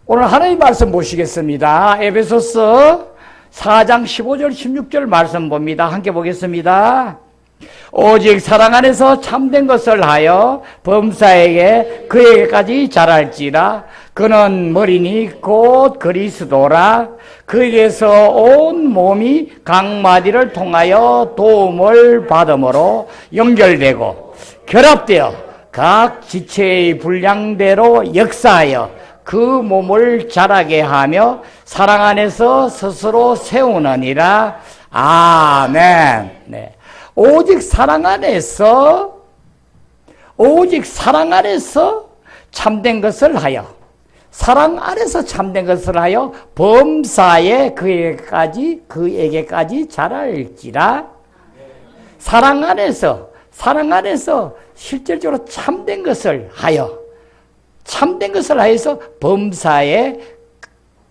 오늘 하나님 말씀 보시겠습니다. 에베소서 4장 15절 16절 말씀 봅니다. 함께 보겠습니다. 오직 사랑 안에서 참된 것을 하여 범사에게 그에게까지 자랄지라. 그는 머리니 곧 그리스도라. 그에게서 온 몸이 각 마디를 통하여 도움을 받음으로 연결되고 결합되어 각 지체의 분량대로 역사하여 그 몸을 자라게 하며 사랑 안에서 스스로 세우느니라. 아멘. 네. 오직 사랑 안에서 참된 것을 하여, 사랑 안에서 참된 것을 하여 범사에 그에게까지 자랄지라. 사랑 안에서 실질적으로 참된 것을 하여서 범사에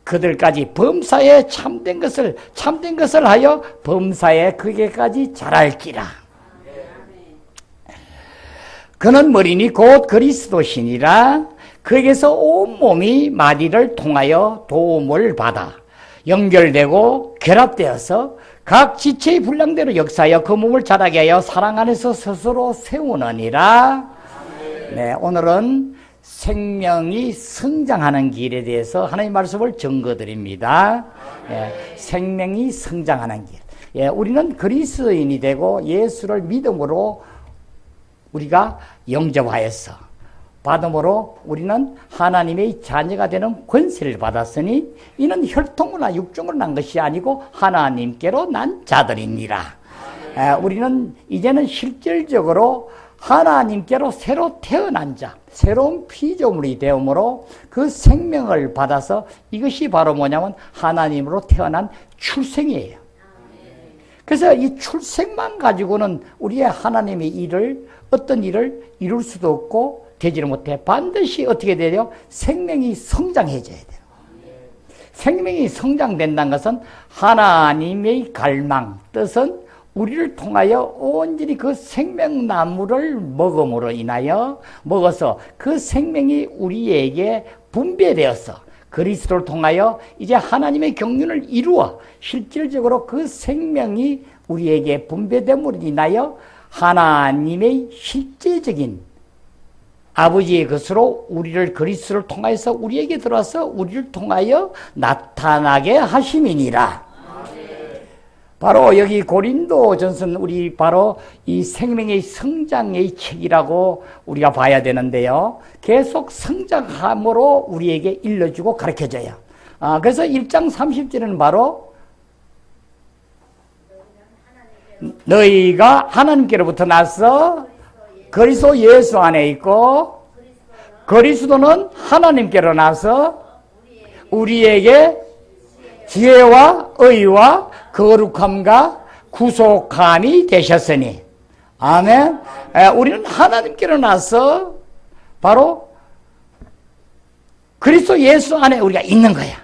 그들까지, 범사에 참된 것을 하여 범사에 그에게까지 자랄지라. 그는 머리니 곧 그리스도시니라. 그에게서 온 몸이 마디를 통하여 도움을 받아 연결되고 결합되어서 각 지체의 분량대로 역사하여 그 몸을 자라게 하여 사랑 안에서 스스로 세우느니라. 네, 오늘은 생명이 성장하는 길에 대해서 하나님 말씀을 증거드립니다. 생명이 성장하는 길. 우리는 그리스도인이 되고 예수를 믿음으로 우리가 영접하였어. 받음으로 우리는 하나님의 자녀가 되는 권세를 받았으니 이는 혈통으로나 육종으로 난 것이 아니고 하나님께로 난 자들이니라. 우리는 이제는 실질적으로 하나님께로 새로 태어난 자, 새로운 피조물이 되므로 그 생명을 받아서 이것이 바로 뭐냐면 하나님으로 태어난 출생이에요. 그래서 이 출생만 가지고는 우리의 하나님의 어떤 일을 이룰 수도 없고 되지를 못해. 반드시 어떻게 돼요? 생명이 성장해져야 돼요. 생명이 성장된다는 것은 하나님의 갈망, 뜻은 우리를 통하여 온전히 그 생명나무를 먹어서 그 생명이 우리에게 분배되어서 그리스도를 통하여 이제 하나님의 경륜을 이루어 실질적으로 그 생명이 우리에게 분배됨으로 인하여 하나님의 실제적인 아버지의 것으로 우리를 그리스도를 통하여서 우리에게 들어와서 우리를 통하여 나타나게 하심이니라. 바로 여기 고린도전서는 우리 바로 이 생명의 성장의 책이라고 우리가 봐야 되는데요. 계속 성장함으로 우리에게 일러주고 가르쳐줘요. 그래서 1장 30절은 바로 너희가 하나님께로부터 나서 그리스도 예수 안에 있고 그리스도는 하나님께로 나서 우리에게 지혜와 의와 거룩함과 구속함이 되셨으니. 아멘. 우리는 하나님께로 나서 바로 그리스도 예수 안에 우리가 있는 거야.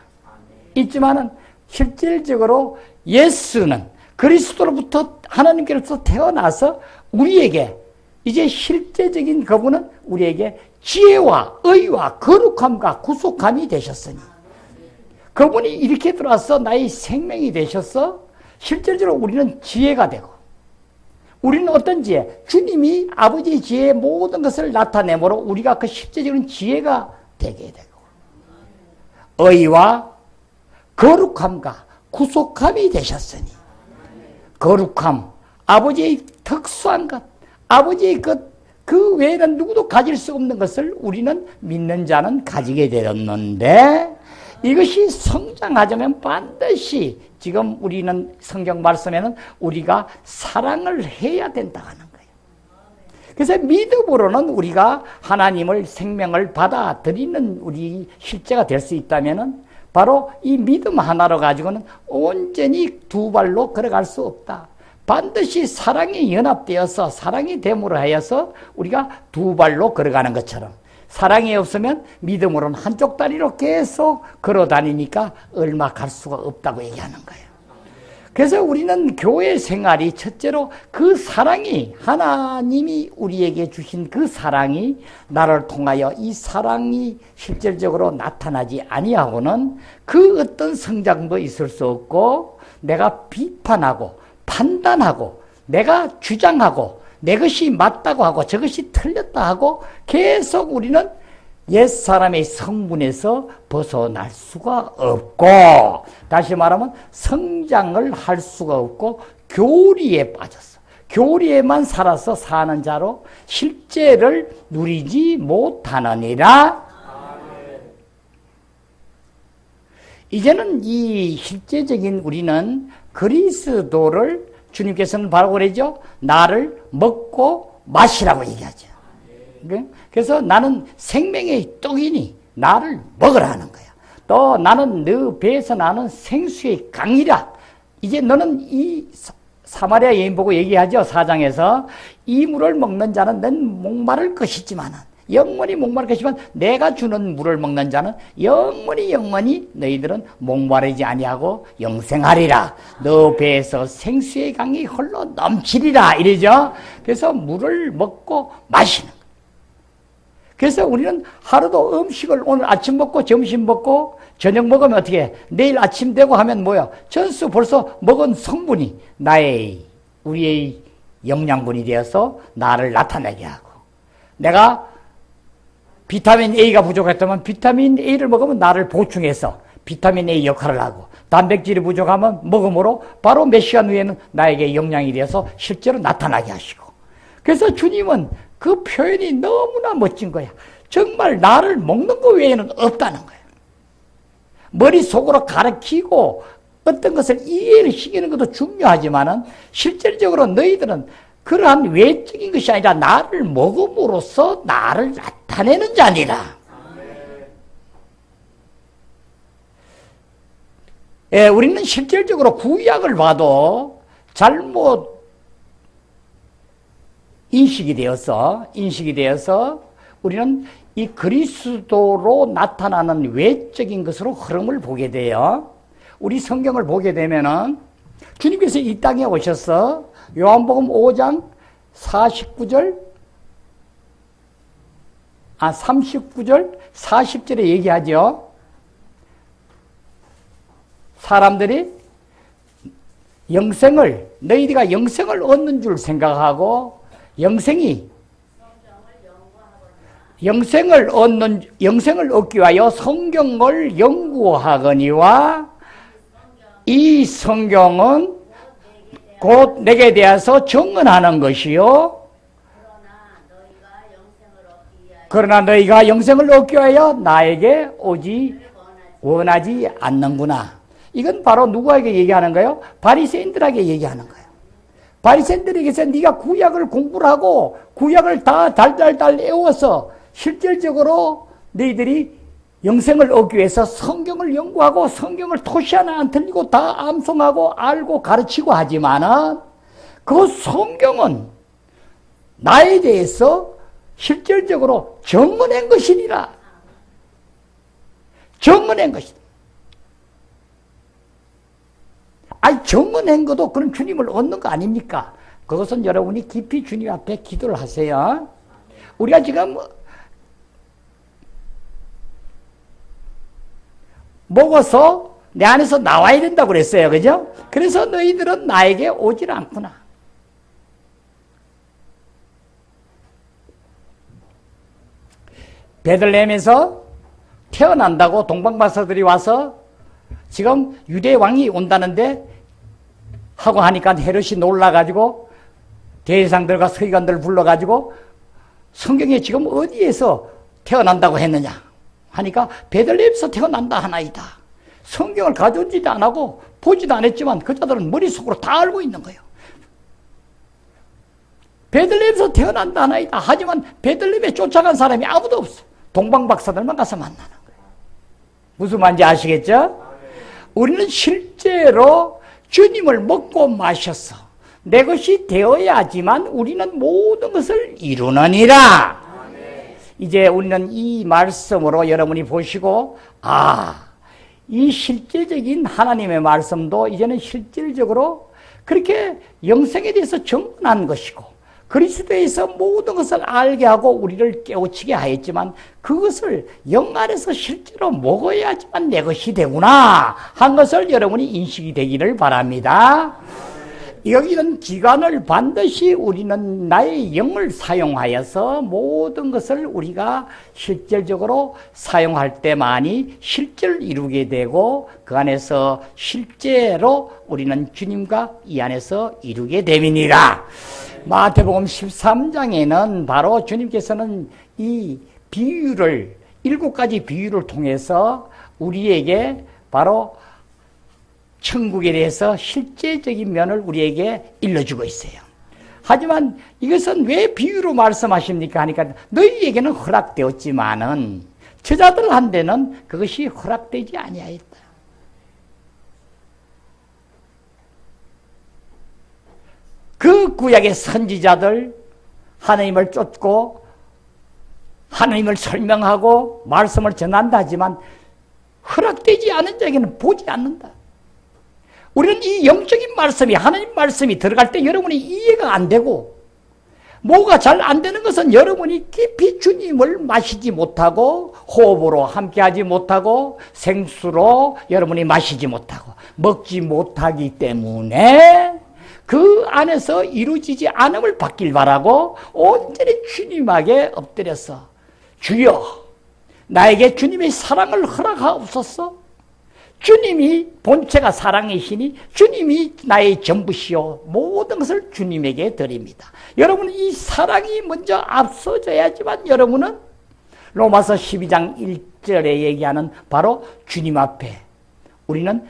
있지만은 실질적으로 예수는 그리스도로부터 하나님께로부터 태어나서 우리에게 이제 실제적인 그분은 우리에게 지혜와 의와 거룩함과 구속함이 되셨으니 그분이 이렇게 들어와서 나의 생명이 되셔서 실질적으로 우리는 지혜가 되고 우리는 어떤 지혜? 주님이 아버지의 지혜의 모든 것을 나타내므로 우리가 그 실제적인 지혜가 되게 되고 의와 거룩함과 구속함이 되셨으니 거룩함, 아버지의 특수한 것, 아버지의 그 외에는 누구도 가질 수 없는 것을 우리는 믿는 자는 가지게 되었는데 이것이 성장하자면 반드시 지금 우리는 성경 말씀에는 우리가 사랑을 해야 된다고 하는 거예요. 그래서 믿음으로는 우리가 하나님을 생명을 받아들이는 우리 실제가 될 수 있다면은 바로 이 믿음 하나로 가지고는 온전히 두 발로 걸어갈 수 없다. 반드시 사랑이 연합되어서 사랑이 됨으로 하여서 우리가 두 발로 걸어가는 것처럼 사랑이 없으면 믿음으로는 한쪽 다리로 계속 걸어 다니니까 얼마 갈 수가 없다고 얘기하는 거예요. 그래서 우리는 교회 생활이 첫째로 그 사랑이, 하나님이 우리에게 주신 그 사랑이 나를 통하여 이 사랑이 실질적으로 나타나지 아니하고는 그 어떤 성장도 있을 수 없고, 내가 비판하고 판단하고 내가 주장하고 내 것이 맞다고 하고 저것이 틀렸다 하고 계속 우리는 옛사람의 성분에서 벗어날 수가 없고, 다시 말하면 성장을 할 수가 없고 교리에 빠졌어. 교리에만 살아서 사는 자로 실제를 누리지 못하느니라. 이제는 이 실제적인 우리는 그리스도를 주님께서는 바로 그러죠. 나를 먹고 마시라고 얘기하죠. 그래서 나는 생명의 떡이니 나를 먹으라 하는 거야. 또 나는 너 배에서 나는 생수의 강이라. 이제 너는 이 사마리아 여인 보고 얘기하죠. 4장에서 이 물을 먹는 자는 넌 목마를 것이지만은, 영원히 목마를 것이지만 내가 주는 물을 먹는 자는 영원히 너희들은 목마르지 아니하고 영생하리라. 너 배에서 생수의 강이 흘러 넘치리라 이러죠. 그래서 물을 먹고 마시는 거예요. 그래서 우리는 하루도 음식을 오늘 아침 먹고 점심 먹고 저녁 먹으면 어떻게 해? 내일 아침 되고 하면 뭐야? 전수 벌써 먹은 성분이 우리의 영양분이 되어서 나를 나타내게 하고, 내가 비타민 A가 부족했다면 비타민 A를 먹으면 나를 보충해서 비타민 A 역할을 하고, 단백질이 부족하면 먹음으로 바로 몇 시간 후에는 나에게 영양이 되어서 실제로 나타나게 하시고. 그래서 주님은 그 표현이 너무나 멋진 거야. 정말 나를 먹는 것 외에는 없다는 거야. 머릿속으로 가르치고 어떤 것을 이해를 시키는 것도 중요하지만은 실질적으로 너희들은 그러한 외적인 것이 아니라 나를 먹음으로써 나를 나타내는 자니라. 예, 우리는 실질적으로 구약을 봐도 잘못 인식이 되어서 우리는 이 그리스도로 나타나는 외적인 것으로 흐름을 보게 돼요. 우리 성경을 보게 되면은 주님께서 이 땅에 오셔서 요한복음 5장 39절, 39절, 40절에 얘기하죠. 사람들이 너희가 영생을 얻는 줄 생각하고 영생을 얻기 위하여 성경을 연구하거니와 이 성경은 곧 내게 대해서 증언하는 것이요. 그러나 너희가 영생을 얻기 위하여 나에게 오지 원하지 않는구나. 이건 바로 누구에게 얘기하는 거예요? 바리새인들에게 얘기하는 거예요. 바리새인들에게서 네가 구약을 공부를 하고 구약을 다 달달달 외워서 실질적으로 너희들이 영생을 얻기 위해서 성경을 연구하고 성경을 토시 하나 안 틀리고 다 암송하고 알고 가르치고 하지만은 그 성경은 나에 대해서 실질적으로 증언한 것이니라. 증언한 것이다. 증언한 것도 그런 주님을 얻는 거 아닙니까? 그것은 여러분이 깊이 주님 앞에 기도를 하세요. 우리가 지금 먹어서 내 안에서 나와야 된다고 그랬어요. 그죠? 그래서 너희들은 나에게 오질 않구나. 베들레헴에서 태어난다고 동방박사들이 와서 지금 유대 왕이 온다는데 하고 하니까 헤롯이 놀라가지고 대제사장들과 서기관들을 불러가지고 성경에 지금 어디에서 태어난다고 했느냐 하니까 베들레헴에서 태어난다 하나이다. 성경을 가져오지도 안 하고 보지도 않았지만 그 자들은 머릿속으로 다 알고 있는 거예요. 베들레헴에서 태어난다 하나이다. 하지만 베들레헴에 쫓아간 사람이 아무도 없어. 동방박사들만 가서 만나는 거예요. 무슨 말인지 아시겠죠? 우리는 실제로 주님을 먹고 마셔서 내 것이 되어야지만 우리는 모든 것을 이루느니라. 이제 우리는 이 말씀으로 여러분이 보시고 이 실제적인 하나님의 말씀도 이제는 실질적으로 그렇게 영생에 대해서 정언한 것이고 그리스도에서 모든 것을 알게 하고 우리를 깨우치게 하였지만 그것을 영 안에서 실제로 먹어야지만 내 것이 되구나 한 것을 여러분이 인식이 되기를 바랍니다. 여기는 기간을 반드시 우리는 나의 영을 사용하여서 모든 것을 우리가 실질적으로 사용할 때만이 실제를 이루게 되고 그 안에서 실제로 우리는 주님과 이 안에서 이루게 됨이니라. 마태복음 13장에는 바로 주님께서는 이 비유를 7가지 비유를 통해서 우리에게 바로 천국에 대해서 실제적인 면을 우리에게 일러주고 있어요. 하지만 이것은 왜 비유로 말씀하십니까 하니까 너희에게는 허락되었지만은 저자들한테는 그것이 허락되지 아니하였다. 그 구약의 선지자들 하나님을 쫓고 하나님을 설명하고 말씀을 전한다 하지만 허락되지 않은 자에게는 보지 않는다. 우리는 이 영적인 말씀이 하나님 말씀이 들어갈 때 여러분이 이해가 안 되고 뭐가 잘 안 되는 것은 여러분이 깊이 주님을 마시지 못하고 호흡으로 함께하지 못하고 생수로 여러분이 마시지 못하고 먹지 못하기 때문에 그 안에서 이루어지지 않음을 받길 바라고 온전히 주님에게 엎드려서 주여 나에게 주님의 사랑을 허락하옵소서. 주님이 본체가 사랑이시니 주님이 나의 전부시오. 모든 것을 주님에게 드립니다. 여러분은 이 사랑이 먼저 앞서져야지만 여러분은 로마서 12장 1절에 얘기하는 바로 주님 앞에 우리는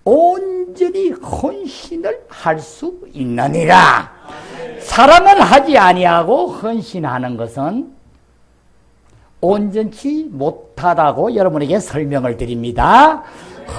온전히 헌신을 할 수 있느니라. 사랑을 하지 아니하고 헌신하는 것은 온전치 못하다고 여러분에게 설명을 드립니다.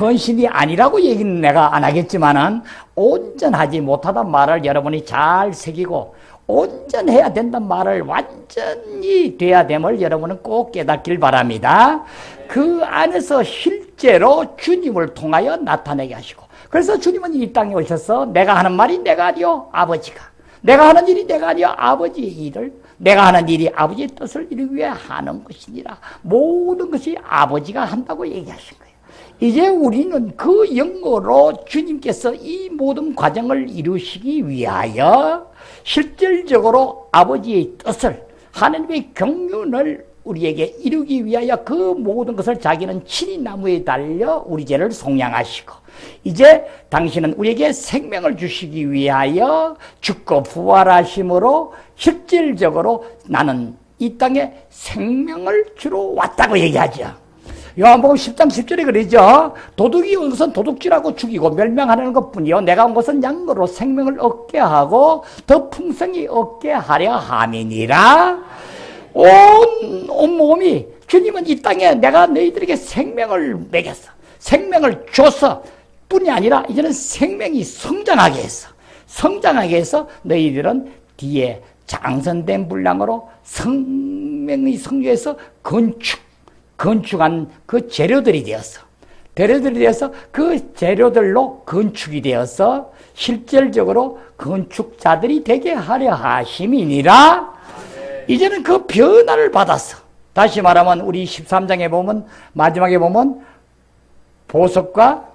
헌신이 아니라고 얘기는 내가 안 하겠지만은 온전하지 못하단 말을 여러분이 잘 새기고 온전해야 된단 말을 완전히 돼야 됨을 여러분은 꼭 깨닫길 바랍니다. 그 안에서 실제로 주님을 통하여 나타내게 하시고 그래서 주님은 이 땅에 오셔서 내가 하는 말이 내가 아니요 아버지가 내가 하는 일이 내가 아니요 아버지의 일을 내가 하는 일이 아버지의 뜻을 이루기 위해 하는 것이니라. 모든 것이 아버지가 한다고 얘기하신 거예요. 이제 우리는 그 영으로 주님께서 이 모든 과정을 이루시기 위하여 실질적으로 아버지의 뜻을 하나님의 경륜을 우리에게 이루기 위하여 그 모든 것을 자기는 친히 나무에 달려 우리 죄를 속량하시고 이제 당신은 우리에게 생명을 주시기 위하여 죽고 부활하심으로 실질적으로 나는 이 땅에 생명을 주러 왔다고 얘기하죠. 요한복음 10장 10절에 그러죠. 도둑이 온 것은 도둑질하고 죽이고 멸망하는 것뿐이요 내가 온 것은 양으로 생명을 얻게 하고 더 풍성히 얻게 하려 함이니라. 온 몸이 주님은 이 땅에 내가 너희들에게 생명을 먹였어. 생명을 줬어 뿐이 아니라 이제는 생명이 성장하게 했어. 성장하게 해서 너희들은 뒤에 장선된 분량으로 생명의 성류에서 건축한 그 재료들이 되었어. 그 재료들로 건축이 되어서 실질적으로 건축자들이 되게 하려 하심이니라. 이제는 그 변화를 받았어. 다시 말하면 우리 13장에 보면 마지막에 보면 보석과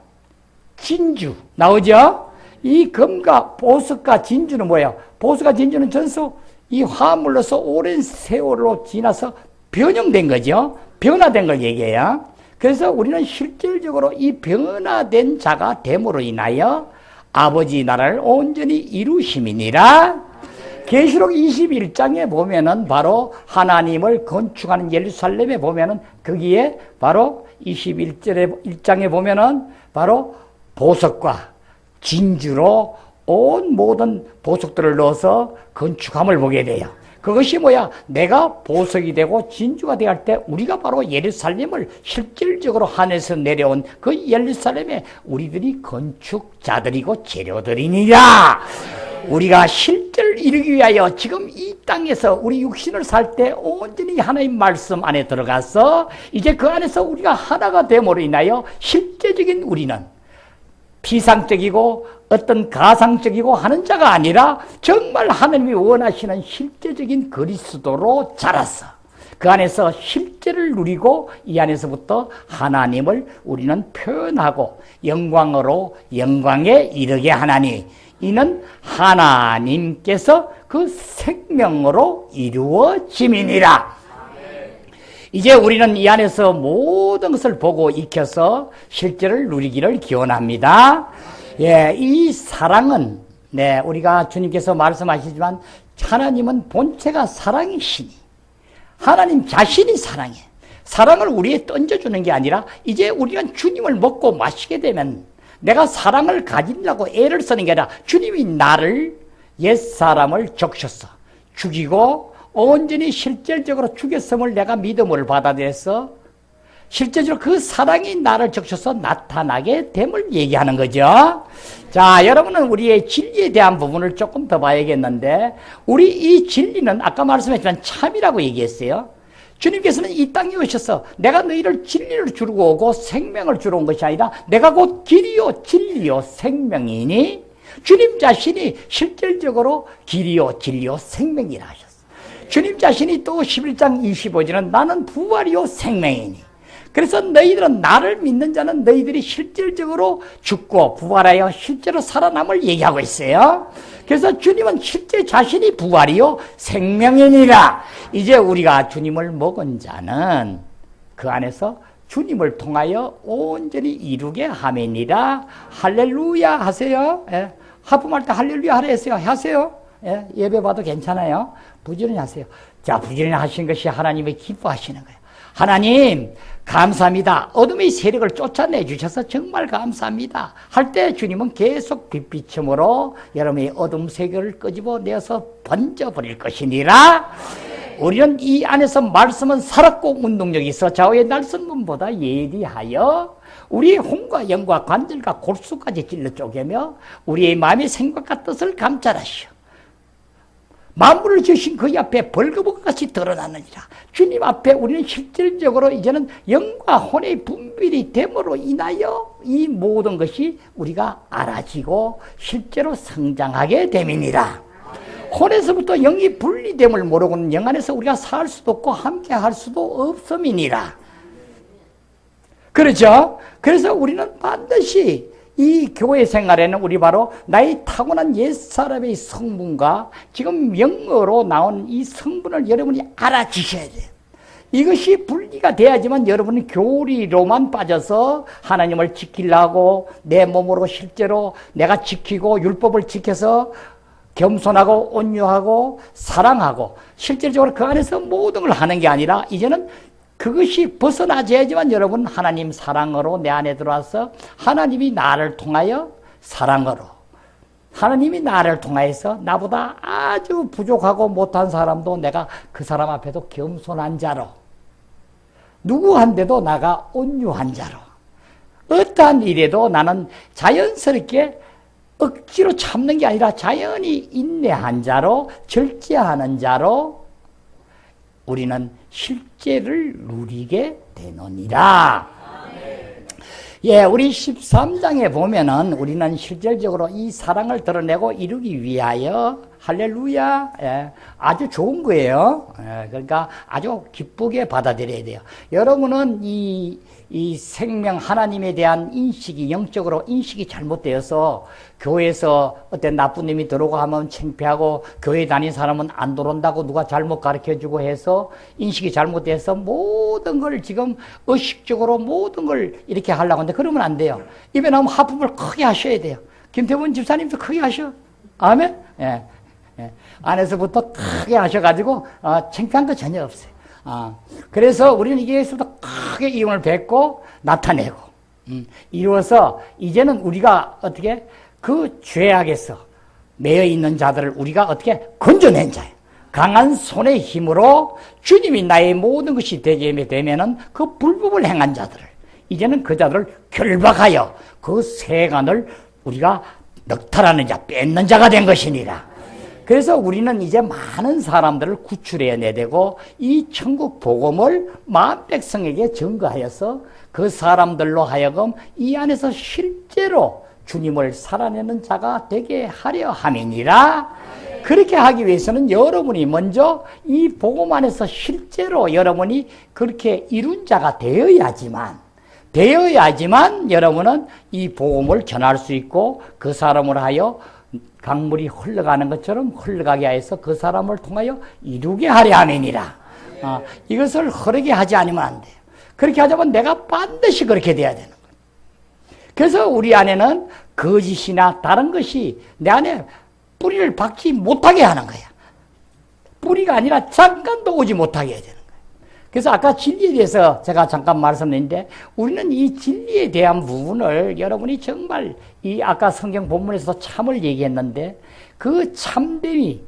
진주 나오죠? 이 금과 보석과 진주는 뭐예요? 보석과 진주는 전수 이 화물로서 오랜 세월로 지나서 변형된 거죠. 변화된 걸 얘기해요. 그래서 우리는 실질적으로 이 변화된 자가 됨으로 인하여 아버지 나라를 온전히 이루심이니라. 계시록 21장에 보면은 바로 하나님을 건축하는 예루살렘에 보면은 거기에 바로 21장에 보면은 바로 보석과 진주로 온 모든 보석들을 넣어서 건축함을 보게 돼요. 그것이 뭐야? 내가 보석이 되고 진주가 되어 할 때 우리가 바로 예루살렘을 실질적으로 하늘에서 내려온 그 예루살렘에 우리들이 건축자들이고 재료들이니라. 우리가 실제를 이루기 위하여 지금 이 땅에서 우리 육신을 살 때 온전히 하나님 말씀 안에 들어가서 이제 그 안에서 우리가 하나가 됨으로 인하여 실제 실제적인 우리는 피상적이고 어떤 가상적이고 하는 자가 아니라 정말 하나님이 원하시는 실제적인 그리스도로 자랐어. 그 안에서 실제를 누리고 이 안에서부터 하나님을 우리는 표현하고 영광으로 영광에 이르게 하나니 이는 하나님께서 그 생명으로 이루어짐이니라. 이제 우리는 이 안에서 모든 것을 보고 익혀서 실제를 누리기를 기원합니다. 예, 이 사랑은 우리가 주님께서 말씀하시지만 하나님은 본체가 사랑이시니 하나님 자신이 사랑해. 사랑을 우리에 던져주는 게 아니라 이제 우리가 주님을 먹고 마시게 되면 내가 사랑을 가지려고 애를 쓰는 게 아니라 주님이 나를 옛사람을 적셨어. 죽이고 온전히 실질적으로 죽였음을 내가 믿음을 받아들여서 실제적으로 그 사랑이 나를 적셔서 나타나게 됨을 얘기하는 거죠. 자, 여러분은 우리의 진리에 대한 부분을 조금 더 봐야겠는데 우리 이 진리는 아까 말씀했지만 참이라고 얘기했어요. 주님께서는 이 땅에 오셔서 내가 너희를 진리를 주고 오고 생명을 주러 온 것이 아니라 내가 곧 길이요 진리요 생명이니 주님 자신이 실질적으로 길이요 진리요 생명이라 하셨어요. 주님 자신이 또 11장 25절은 나는 부활이요 생명이니 그래서 너희들은 나를 믿는 자는 너희들이 실질적으로 죽고 부활하여 실제로 살아남을 얘기하고 있어요. 그래서 주님은 실제 자신이 부활이요 생명이니라. 이제 우리가 주님을 먹은 자는 그 안에서 주님을 통하여 온전히 이루게 함이니라. 할렐루야 하세요. 예. 하품할 때 할렐루야 하라 했어요. 하세요. 예. 예배 봐도 괜찮아요. 부지런히 하세요. 자, 부지런히 하신 것이 하나님이 기뻐하시는 거예요. 하나님 감사합니다. 어둠의 세력을 쫓아내 주셔서 정말 감사합니다. 할 때 주님은 계속 빛비침으로 여러분의 어둠 세력을 끄집어내어서 번져버릴 것이니라. 우리는 이 안에서 말씀은 살았고 운동력이 있어 좌우의 날선문보다 예리하여 우리의 혼과 영과 관절과 골수까지 찔러 쪼개며 우리의 마음의 생각과 뜻을 감찰하시오. 만물을 지으신 그의 앞에 벌거벗은 같이 드러나느니라. 주님 앞에 우리는 실질적으로 이제는 영과 혼의 분별이 됨으로 인하여 이 모든 것이 우리가 알아지고 실제로 성장하게 됨이니라. 혼에서부터 영이 분리됨을 모르고는 영 안에서 우리가 살 수도 없고 함께 할 수도 없음이니라. 그렇죠? 그래서 우리는 반드시 이 교회 생활에는 우리 바로 나의 타고난 옛사람의 성분과 지금 영어로 나온 이 성분을 여러분이 알아주셔야 돼요. 이것이 분리가 돼야지만 여러분은 교리로만 빠져서 하나님을 지키려고 내 몸으로 실제로 내가 지키고 율법을 지켜서 겸손하고 온유하고 사랑하고 실질적으로 그 안에서 모든 걸 하는 게 아니라 이제는 그것이 벗어나져야지만 여러분 하나님 사랑으로 내 안에 들어와서 하나님이 나를 통하여 사랑으로 하나님이 나를 통하여서 나보다 아주 부족하고 못한 사람도 내가 그 사람 앞에도 겸손한 자로 누구한테도 나가 온유한 자로 어떠한 일에도 나는 자연스럽게 억지로 참는 게 아니라 자연히 인내한 자로 절제하는 자로 우리는 실제를 누리게 되느니라. 예, 우리 13장에 보면은 우리는 실질적으로 이 사랑을 드러내고 이루기 위하여 할렐루야, 예, 아주 좋은 거예요. 예, 그러니까 아주 기쁘게 받아들여야 돼요. 여러분은 이 생명 하나님에 대한 인식이 영적으로 인식이 잘못되어서 교회에서 어떤 나쁜 놈이 들어오고 하면 창피하고 교회 다닌 사람은 안 들어온다고 누가 잘못 가르쳐주고 해서 인식이 잘못돼서 모든 걸 지금 의식적으로 모든 걸 이렇게 하려고 하는데 그러면 안 돼요. 입에 나오면 하품을 크게 하셔야 돼요. 김태훈 집사님도 크게 하셔. 아멘? 예. 예. 안에서부터 크게 하셔가지고 창피한 거 전혀 없어요. 그래서 우리는 이게서부터 크게 이용을 뱉고 나타내고 이루어서 이제는 우리가 어떻게 그 죄악에서 매여 있는 자들을 우리가 어떻게 건져낸 자예요. 강한 손의 힘으로 주님이 나의 모든 것이 되게 되면은 그 불법을 행한 자들을 이제는 그 자들을 결박하여 그 세간을 우리가 넉탈하는 자, 뺏는 자가 된 것이니라. 그래서 우리는 이제 많은 사람들을 구출해내야 되고 이 천국 복음을 만 백성에게 증거하여서 그 사람들로 하여금 이 안에서 실제로 주님을 살아내는 자가 되게 하려 함이니라. 그렇게 하기 위해서는 여러분이 먼저 이 복음 안에서 실제로 여러분이 그렇게 이룬 자가 되어야지만 여러분은 이 복음을 전할 수 있고 그 사람을 하여 강물이 흘러가는 것처럼 흘러가게 하여서 그 사람을 통하여 이루게 하려 함이니라. 이것을 흐르게 하지 않으면 안 돼요. 그렇게 하자면 내가 반드시 그렇게 돼야 되는 거예요. 그래서 우리 안에는 거짓이나 다른 것이 내 안에 뿌리를 박지 못하게 하는 거야. 뿌리가 아니라 잠깐도 오지 못하게 해야 되는 거야. 그래서 아까 진리에 대해서 제가 잠깐 말씀드렸는데 우리는 이 진리에 대한 부분을 여러분이 정말 이 아까 성경 본문에서 참을 얘기했는데 그 참됨이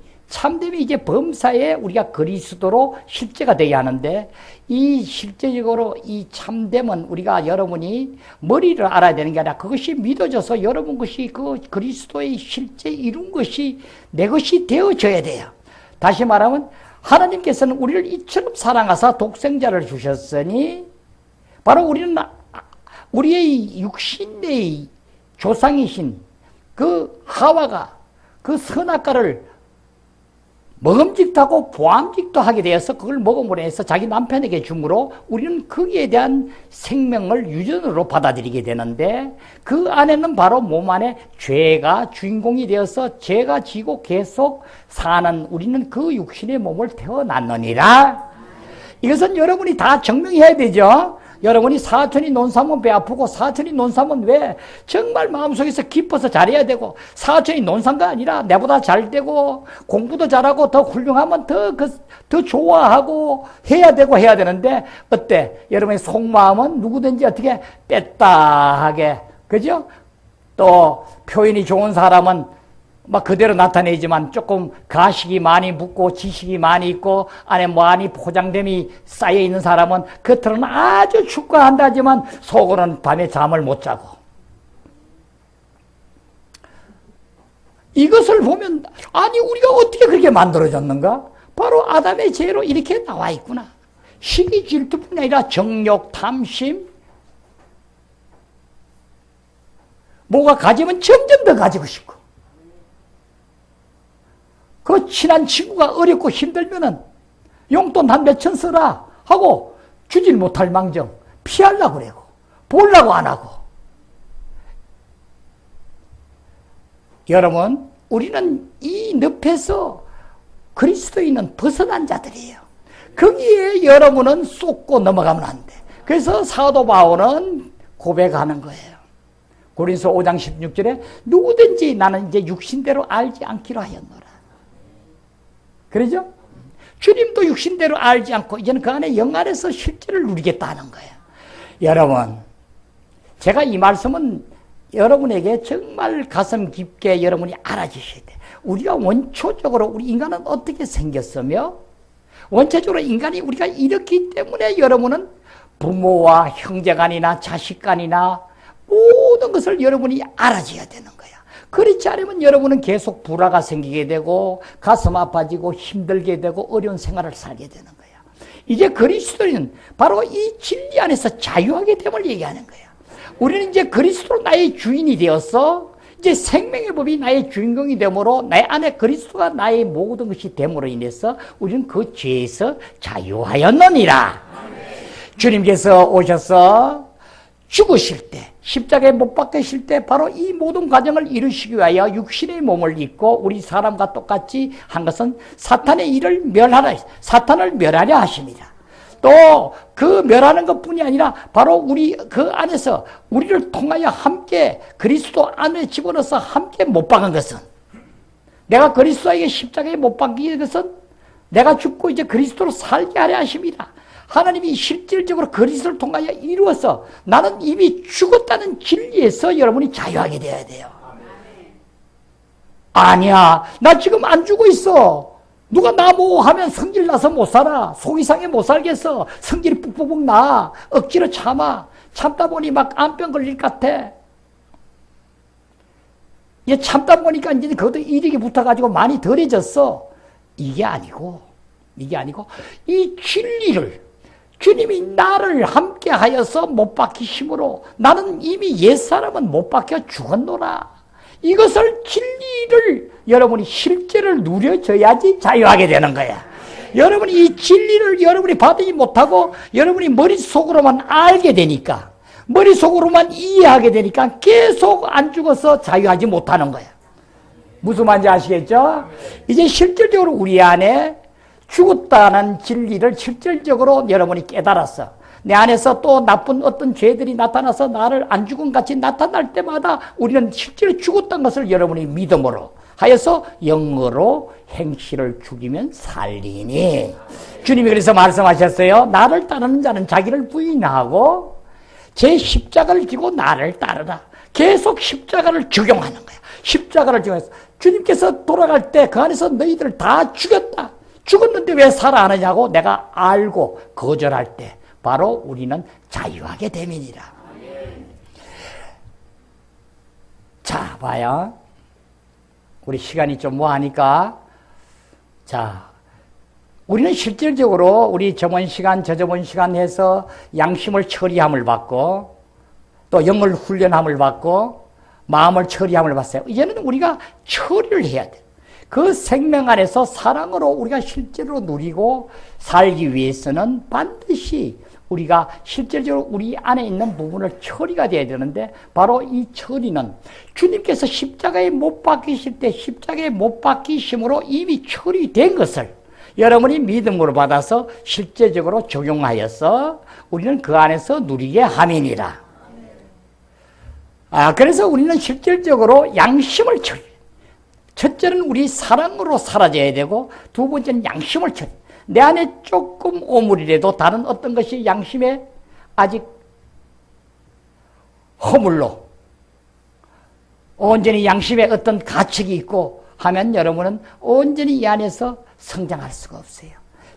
이제 범사에 우리가 그리스도로 실제가 되어야 하는데 이 실제적으로 이 참됨은 우리가 여러분이 머리를 알아야 되는 게 아니라 그것이 믿어져서 여러분 것이 그 그리스도의 실제 이룬 것이 내 것이 되어져야 돼요. 다시 말하면 하나님께서는 우리를 이처럼 사랑하사 독생자를 주셨으니 바로 우리는 우리의 육신의 조상이신 그 하와가 그 선악과를 먹음직도 하고 보암직도 하게 되어서 그걸 먹음으로 해서 자기 남편에게 주므로 우리는 거기에 대한 생명을 유전으로 받아들이게 되는데 그 안에는 바로 몸 안에 죄가 주인공이 되어서 죄가 지고 계속 사는 우리는 그 육신의 몸을 태어났느니라. 이것은 여러분이 다 증명해야 되죠. 여러분이 사촌이 논사면 배 아프고 사촌이 논사면 왜 정말 마음속에서 깊어서 잘해야 되고 사촌이 논산가 아니라 내보다 잘 되고 공부도 잘하고 더 훌륭하면 더 좋아하고 해야 되고 해야 되는데 어때? 여러분의 속마음은 누구든지 어떻게 뺐다하게 그죠? 또 표현이 좋은 사람은 막 그대로 나타내지만 조금 가식이 많이 묻고 지식이 많이 있고 안에 많이 포장됨이 쌓여 있는 사람은 겉으로는 아주 축구한다지만 속으로는 밤에 잠을 못 자고 이것을 보면 아니 우리가 어떻게 그렇게 만들어졌는가? 바로 아담의 죄로 이렇게 나와 있구나. 시기 질투뿐 아니라 정욕, 탐심 뭐가 가지면 점점 더 가지고 싶고 그 친한 친구가 어렵고 힘들면은 용돈 한 몇천 써라 하고 주질 못할 망정 피하려고 그러고 보려고 안 하고 여러분 우리는 이 늪에서 그리스도인은 벗어난 자들이에요. 거기에 여러분은 쏟고 넘어가면 안 돼. 그래서 사도 바울은 고백하는 거예요. 고린서 5장 16절에 누구든지 나는 이제 육신대로 알지 않기로 하였노라. 그러죠? 주님도 육신대로 알지 않고 이제는 그 안에 영 안에서 실제를 누리겠다는 거예요. 여러분, 제가 이 말씀은 여러분에게 정말 가슴 깊게 여러분이 알아주셔야 돼요. 우리가 원초적으로 우리 인간은 어떻게 생겼으며 원초적으로 인간이 우리가 이렇기 때문에 여러분은 부모와 형제간이나 자식간이나 모든 것을 여러분이 알아줘야 되는 거예요. 그렇지 않으면 여러분은 계속 불화가 생기게 되고 가슴 아파지고 힘들게 되고 어려운 생활을 살게 되는 거예요. 이제 그리스도인은 바로 이 진리 안에서 자유하게 됨을 얘기하는 거예요. 우리는 이제 그리스도로 나의 주인이 되어서 이제 생명의 법이 나의 주인공이 되므로 내 안에 그리스도가 나의 모든 것이 됨으로 인해서 우리는 그 죄에서 자유하였느니라. 주님께서 오셔서 죽으실 때 십자가에 못 박히실 때 바로 이 모든 과정을 이루시기 위하여 육신의 몸을 입고 우리 사람과 똑같이 한 것은 사탄의 일을 멸하라, 사탄을 멸하려 하십니다. 또 그 멸하는 것뿐이 아니라 바로 우리 그 안에서 우리를 통하여 함께 그리스도 안에 집어넣어서 함께 못 박은 것은 내가 그리스도에게 십자가에 못 박힌 것은 내가 죽고 이제 그리스도로 살게 하려 하십니다. 하나님이 실질적으로 그리스도를 통하여 이루어서 나는 이미 죽었다는 진리에서 여러분이 자유하게 되어야 돼요. 아니야, 나 지금 안 죽어 있어. 누가 나 뭐 하면 성질 나서 못 살아. 속 이상해 못 살겠어. 성질이 뿍뿍 나. 억지로 참아. 참다 보니 막 암병 걸릴 것 같아. 이제 참다 보니까 이제 그것도 이력이 붙어가지고 많이 덜해졌어. 이게 아니고, 이 진리를 주님이 나를 함께 하여서 못 박히심으로 나는 이미 옛사람은 못 박혀 죽었노라. 이것을 진리를 여러분이 실제를 누려져야지 자유하게 되는 거야. 여러분이 이 진리를 여러분이 받지 못하고 여러분이 머릿속으로만 알게 되니까, 머릿속으로만 이해하게 되니까 계속 안 죽어서 자유하지 못하는 거야. 무슨 말인지 아시겠죠? 이제 실질적으로 우리 안에 죽었다는 진리를 실질적으로 여러분이 깨달았어. 내 안에서 또 나쁜 어떤 죄들이 나타나서 나를 안 죽은 같이 나타날 때마다 우리는 실제로 죽었다는 것을 여러분이 믿음으로 하여서 영으로 행실을 죽이면 살리니. 주님이 그래서 말씀하셨어요. 나를 따르는 자는 자기를 부인하고 제 십자가를 지고 나를 따르라. 계속 십자가를 적용하는 거야. 십자가를 적용해서 주님께서 돌아갈 때 그 안에서 너희들을 다 죽였다. 죽었는데 왜 살아나냐고 내가 알고 거절할 때 바로 우리는 자유하게 됨이니라. 자, 봐요. 우리 시간이 좀 뭐하니까, 자, 우리는 실질적으로 우리 저번 시간, 저저번 시간 해서 양심을 처리함을 받고 또 영을 훈련함을 받고 마음을 처리함을 받았어요. 이제는 우리가 처리를 해야 돼. 그 생명 안에서 사랑으로 우리가 실제로 누리고 살기 위해서는 반드시 우리가 실질적으로 우리 안에 있는 부분을 처리가 돼야 되는데, 바로 이 처리는 주님께서 십자가에 못 박히실 때 십자가에 못 박히심으로 이미 처리된 것을 여러분이 믿음으로 받아서 실제적으로 적용하여서 우리는 그 안에서 누리게 함이니라. 그래서 우리는 실질적으로 양심을 처리. 첫째는 우리 사랑으로 사라져야 되고, 두 번째는 양심을 처리. 내 안에 조금 오물이라도 다른 어떤 것이 양심에 아직 허물로 온전히 양심에 어떤 가책이 있고 하면 여러분은 온전히 이 안에서 성장할 수가 없어요.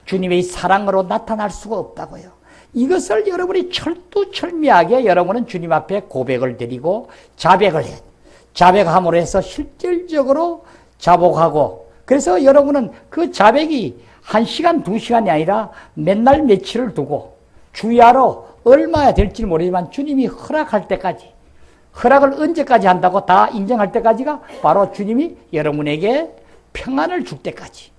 주님의 사랑으로 나타날 수가 없다고요. 이것을 여러분이 철두철미하게 여러분은 주님 앞에 고백을 드리고 자백을 해요. 자백함으로 해서 실질적으로 자복하고, 그래서 여러분은 그 자백이 1시간, 2시간이 아니라 맨날 며칠을 두고 주야로 얼마야 될지 모르지만 주님이 허락할 때까지, 허락을 언제까지 한다고 다 인정할 때까지가 바로 주님이 여러분에게 평안을 줄 때까지,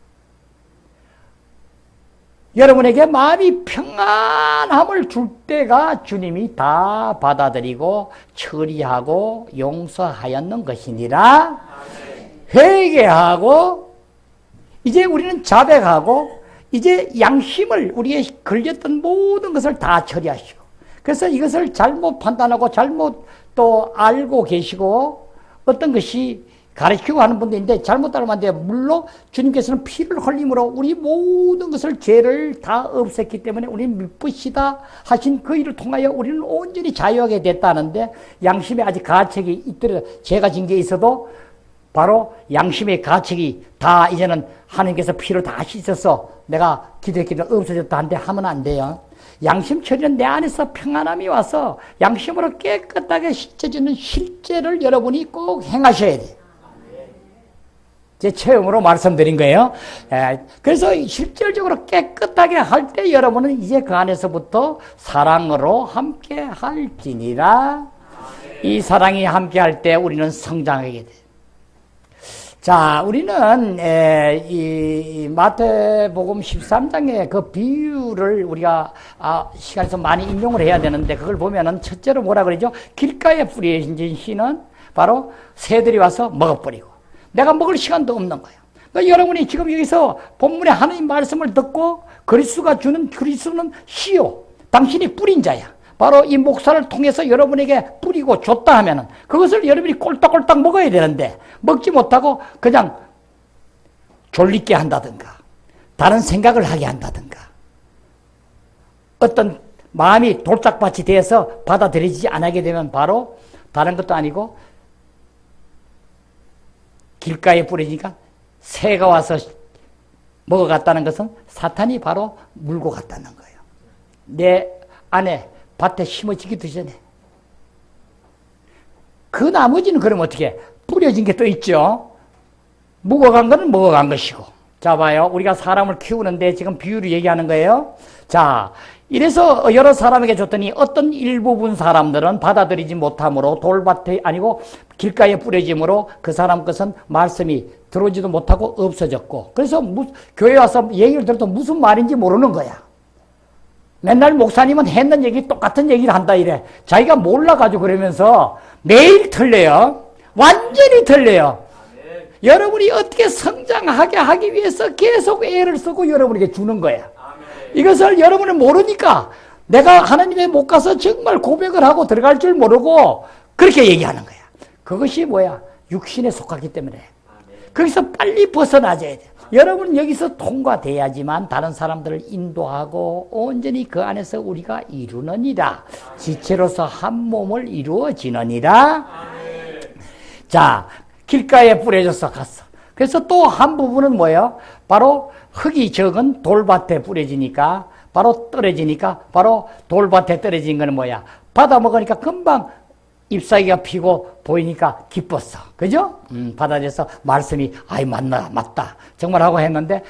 여러분에게 마음이 평안함을 줄 때가 주님이 다 받아들이고 처리하고 용서하였는 것이니라. 회개하고 이제 우리는 자백하고 이제 양심을, 우리의 걸렸던 모든 것을 다 처리하시고, 그래서 이것을 잘못 판단하고 잘못 또 알고 계시고 어떤 것이 가르치고 하는 분도 있는데 잘못 따르면 안 돼요. 물론 주님께서는 피를 흘림으로 우리 모든 것을 죄를 다 없앴기 때문에 우리는 미쁘시다 하신 그 일을 통하여 우리는 온전히 자유하게 됐다는데, 양심에 아직 가책이 있더라도, 죄가 진 게 있어도 바로 양심의 가책이 다 이제는 하나님께서 피를 다 씻어서 내가 기도했기를 없어졌다 한데 하면 안 돼요. 양심 처리는 내 안에서 평안함이 와서 양심으로 깨끗하게 씻어지는 실제를 여러분이 꼭 행하셔야 돼요. 제 체험으로 말씀드린 거예요. 그래서 실질적으로 깨끗하게 할 때 여러분은 이제 그 안에서부터 사랑으로 함께 할지니라. 이 사랑이 함께 할 때 우리는 성장하게 돼요. 자, 우리는 이 마태복음 13장의 그 비유를 우리가 시간에서 많이 인용을 해야 되는데, 그걸 보면은 첫째로 뭐라 그러죠? 길가에 뿌려진 씨는 바로 새들이 와서 먹어버리고 내가 먹을 시간도 없는 거예요. 그러니까 여러분이 지금 여기서 본문의 하나님 말씀을 듣고 그리스도가 주는, 그리스도는 씨요, 당신이 뿌린 자야. 바로 이 목사를 통해서 여러분에게 뿌리고 줬다 하면은 그것을 여러분이 꼴딱꼴딱 먹어야 되는데 먹지 못하고 그냥 졸리게 한다든가 다른 생각을 하게 한다든가 어떤 마음이 돌짝밭이 되어서 받아들이지 않게 되면 바로 다른 것도 아니고 길가에 뿌리니까 새가 와서 먹어갔다는 것은 사탄이 바로 물고 갔다는 거예요. 내 안에 밭에 심어지기 전에. 그 나머지는 그럼 어떻게 해? 뿌려진 게 또 있죠. 묵어간 거는 먹어간 것이고. 자, 봐요. 우리가 사람을 키우는데 지금 비유를 얘기하는 거예요. 자, 이래서 여러 사람에게 줬더니 어떤 일부분 사람들은 받아들이지 못함으로 돌밭에 아니고 길가에 뿌려짐으로 그 사람 것은 말씀이 들어오지도 못하고 없어졌고. 그래서 교회 와서 얘기를 들어도 무슨 말인지 모르는 거야. 맨날 목사님은 했는 얘기 똑같은 얘기를 한다 이래. 자기가 몰라가지고 그러면서 매일 틀려요. 완전히 틀려요. 여러분이 어떻게 성장하게 하기 위해서 계속 애를 쓰고 여러분에게 주는 거야. 이것을 여러분은 모르니까 내가 하나님의 못 가서 정말 고백을 하고 들어갈 줄 모르고 그렇게 얘기하는 거야. 그것이 뭐야? 육신에 속하기 때문에. 거기서 빨리 벗어나줘야 돼. 여러분 여기서 통과돼야지만 다른 사람들을 인도하고 온전히 그 안에서 우리가 이루느니라. 지체로서 한 몸을 이루어지느니라. 자, 길가에 뿌려져서 갔어. 그래서 또 한 부분은 뭐예요? 바로 흙이 적은 돌밭에 뿌려지니까 바로 떨어지니까 바로 돌밭에 떨어진 거는 뭐야? 받아 먹으니까 금방 잎사귀가 피고 보이니까 기뻤어. 그죠? 받아줘서 말씀이 아이 맞다 정말 하고 했는데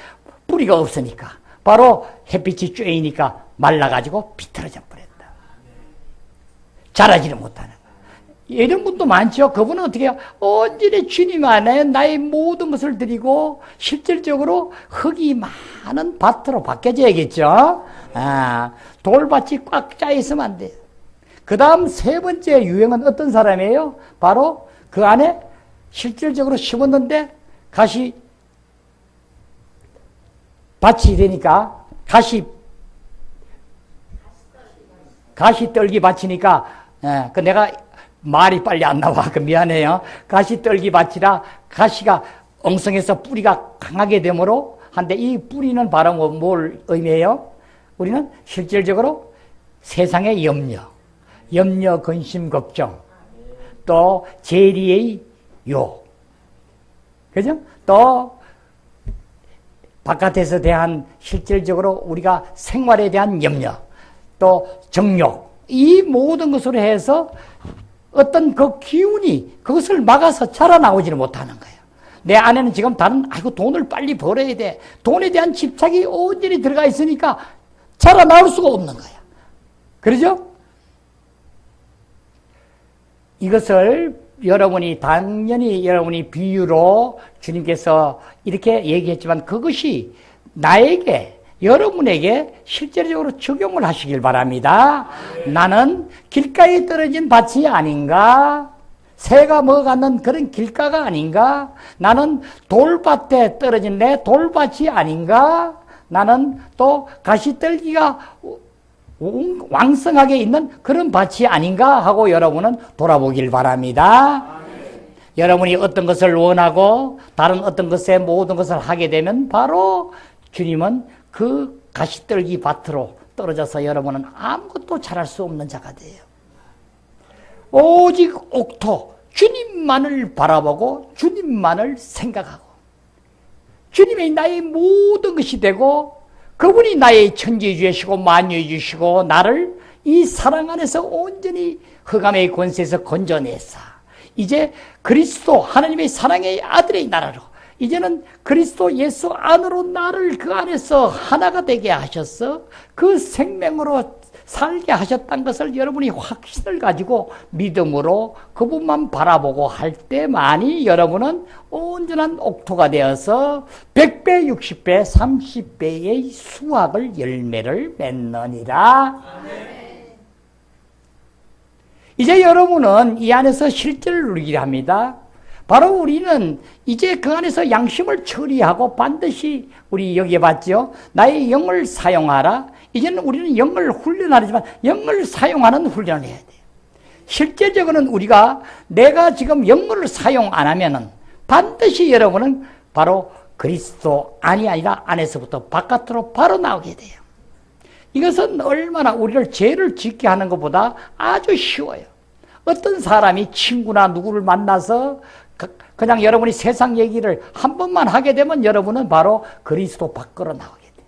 뿌리가 없으니까 바로 햇빛이 쬐이니까 말라가지고 비틀어져 버렸다. 자라지를 못하는 거야. 이런 분도 많죠. 그분은 어떻게 해요? 온전히 주님 안에 나의 모든 것을 드리고 실질적으로 흙이 많은 밭으로 바뀌어져야겠죠. 돌밭이 꽉 짜 있으면 안 돼요. 그 다음 세 번째 유형은 어떤 사람이에요? 바로 그 안에 실질적으로 심었는데 밭이 되니까 가시 떨기 밭이니까 그 내가 말이 빨리 안 나와. 미안해요. 가시 떨기 밭이라 가시가 엉성해서 뿌리가 강하게 되므로 한데 이 뿌리는 바로 뭘 의미해요? 우리는 실질적으로 세상의 염려, 근심, 걱정, 또 재리의 그죠? 또 바깥에서 대한 실질적으로 우리가 생활에 대한 염려, 또 정욕, 이 모든 것으로 해서 어떤 그 기운이 그것을 막아서 자라나오지를 못하는 거예요. 내 안에는 지금 돈을 빨리 벌어야 돼. 돈에 대한 집착이 온전히 들어가 있으니까 자라나올 수가 없는 거야. 그러죠? 이것을 당연히 여러분이 비유로 주님께서 이렇게 얘기했지만 그것이 나에게 여러분에게 실제적으로 적용을 하시길 바랍니다. 나는 길가에 떨어진 밭이 아닌가? 새가 먹어가는 그런 길가가 아닌가? 나는 돌밭에 떨어진 내 돌밭이 아닌가? 나는 또 가시떨기가 왕성하게 있는 그런 밭이 아닌가 하고 여러분은 돌아보길 바랍니다. 여러분이 어떤 것을 원하고 다른 어떤 것에 모든 것을 하게 되면 바로 주님은 그 가시떨기 밭으로 떨어져서 여러분은 아무것도 잘할 수 없는 자가 돼요. 오직 옥토, 주님만을 바라보고 주님만을 생각하고 주님이 나의 모든 것이 되고 그분이 나의 천지주이시고 만유주이시고 나를 이 사랑 안에서 온전히 흑암의 권세에서 건져내사 이제 그리스도 하나님의 사랑의 아들의 나라로 이제는 그리스도 예수 안으로 나를 그 안에서 하나가 되게 하셔서 그 생명으로 살게 하셨다는 것을 여러분이 확신을 가지고 믿음으로 그분만 바라보고 할 때만이 여러분은 온전한 옥토가 되어서 100배, 60배, 30배의 수확을 열매를 맺느니라. 이제 여러분은 이 안에서 실제를 누리게 합니다. 바로 우리는 이제 그 안에서 양심을 처리하고 반드시 우리 여기에 봤죠. 나의 영을 사용하라. 이제는 우리는 영을 훈련하지만 영을 사용하는 훈련을 해야 돼요. 실제적으로는 우리가 내가 지금 영을 사용 안 하면은 반드시 여러분은 바로 그리스도 안이 아니라 안에서부터 바깥으로 바로 나오게 돼요. 이것은 얼마나 우리를 죄를 짓게 하는 것보다 아주 쉬워요. 어떤 사람이 친구나 누구를 만나서 그냥 여러분이 세상 얘기를 한 번만 하게 되면 여러분은 바로 그리스도 밖으로 나오게 돼요.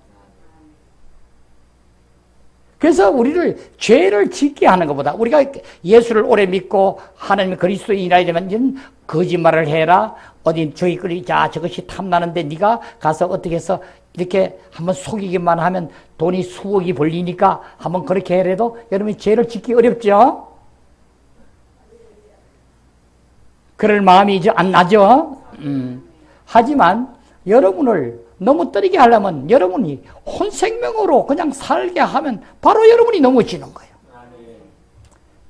그래서 우리를 죄를 짓게 하는 것보다 우리가 예수를 오래 믿고 하나님의 그리스도인이라 되면 거짓말을 해라. 어디 저기 자 저것이 탐나는데 네가 가서 어떻게 해서 이렇게 한번 속이기만 하면 돈이 수억이 벌리니까 한번 그렇게 해라도 여러분이 죄를 짓기 어렵죠? 그럴 마음이 이제 안 나죠? 하지만 여러분을 너무 떨리게 하려면 여러분이 혼생명으로 그냥 살게 하면 바로 여러분이 넘어지는 거예요.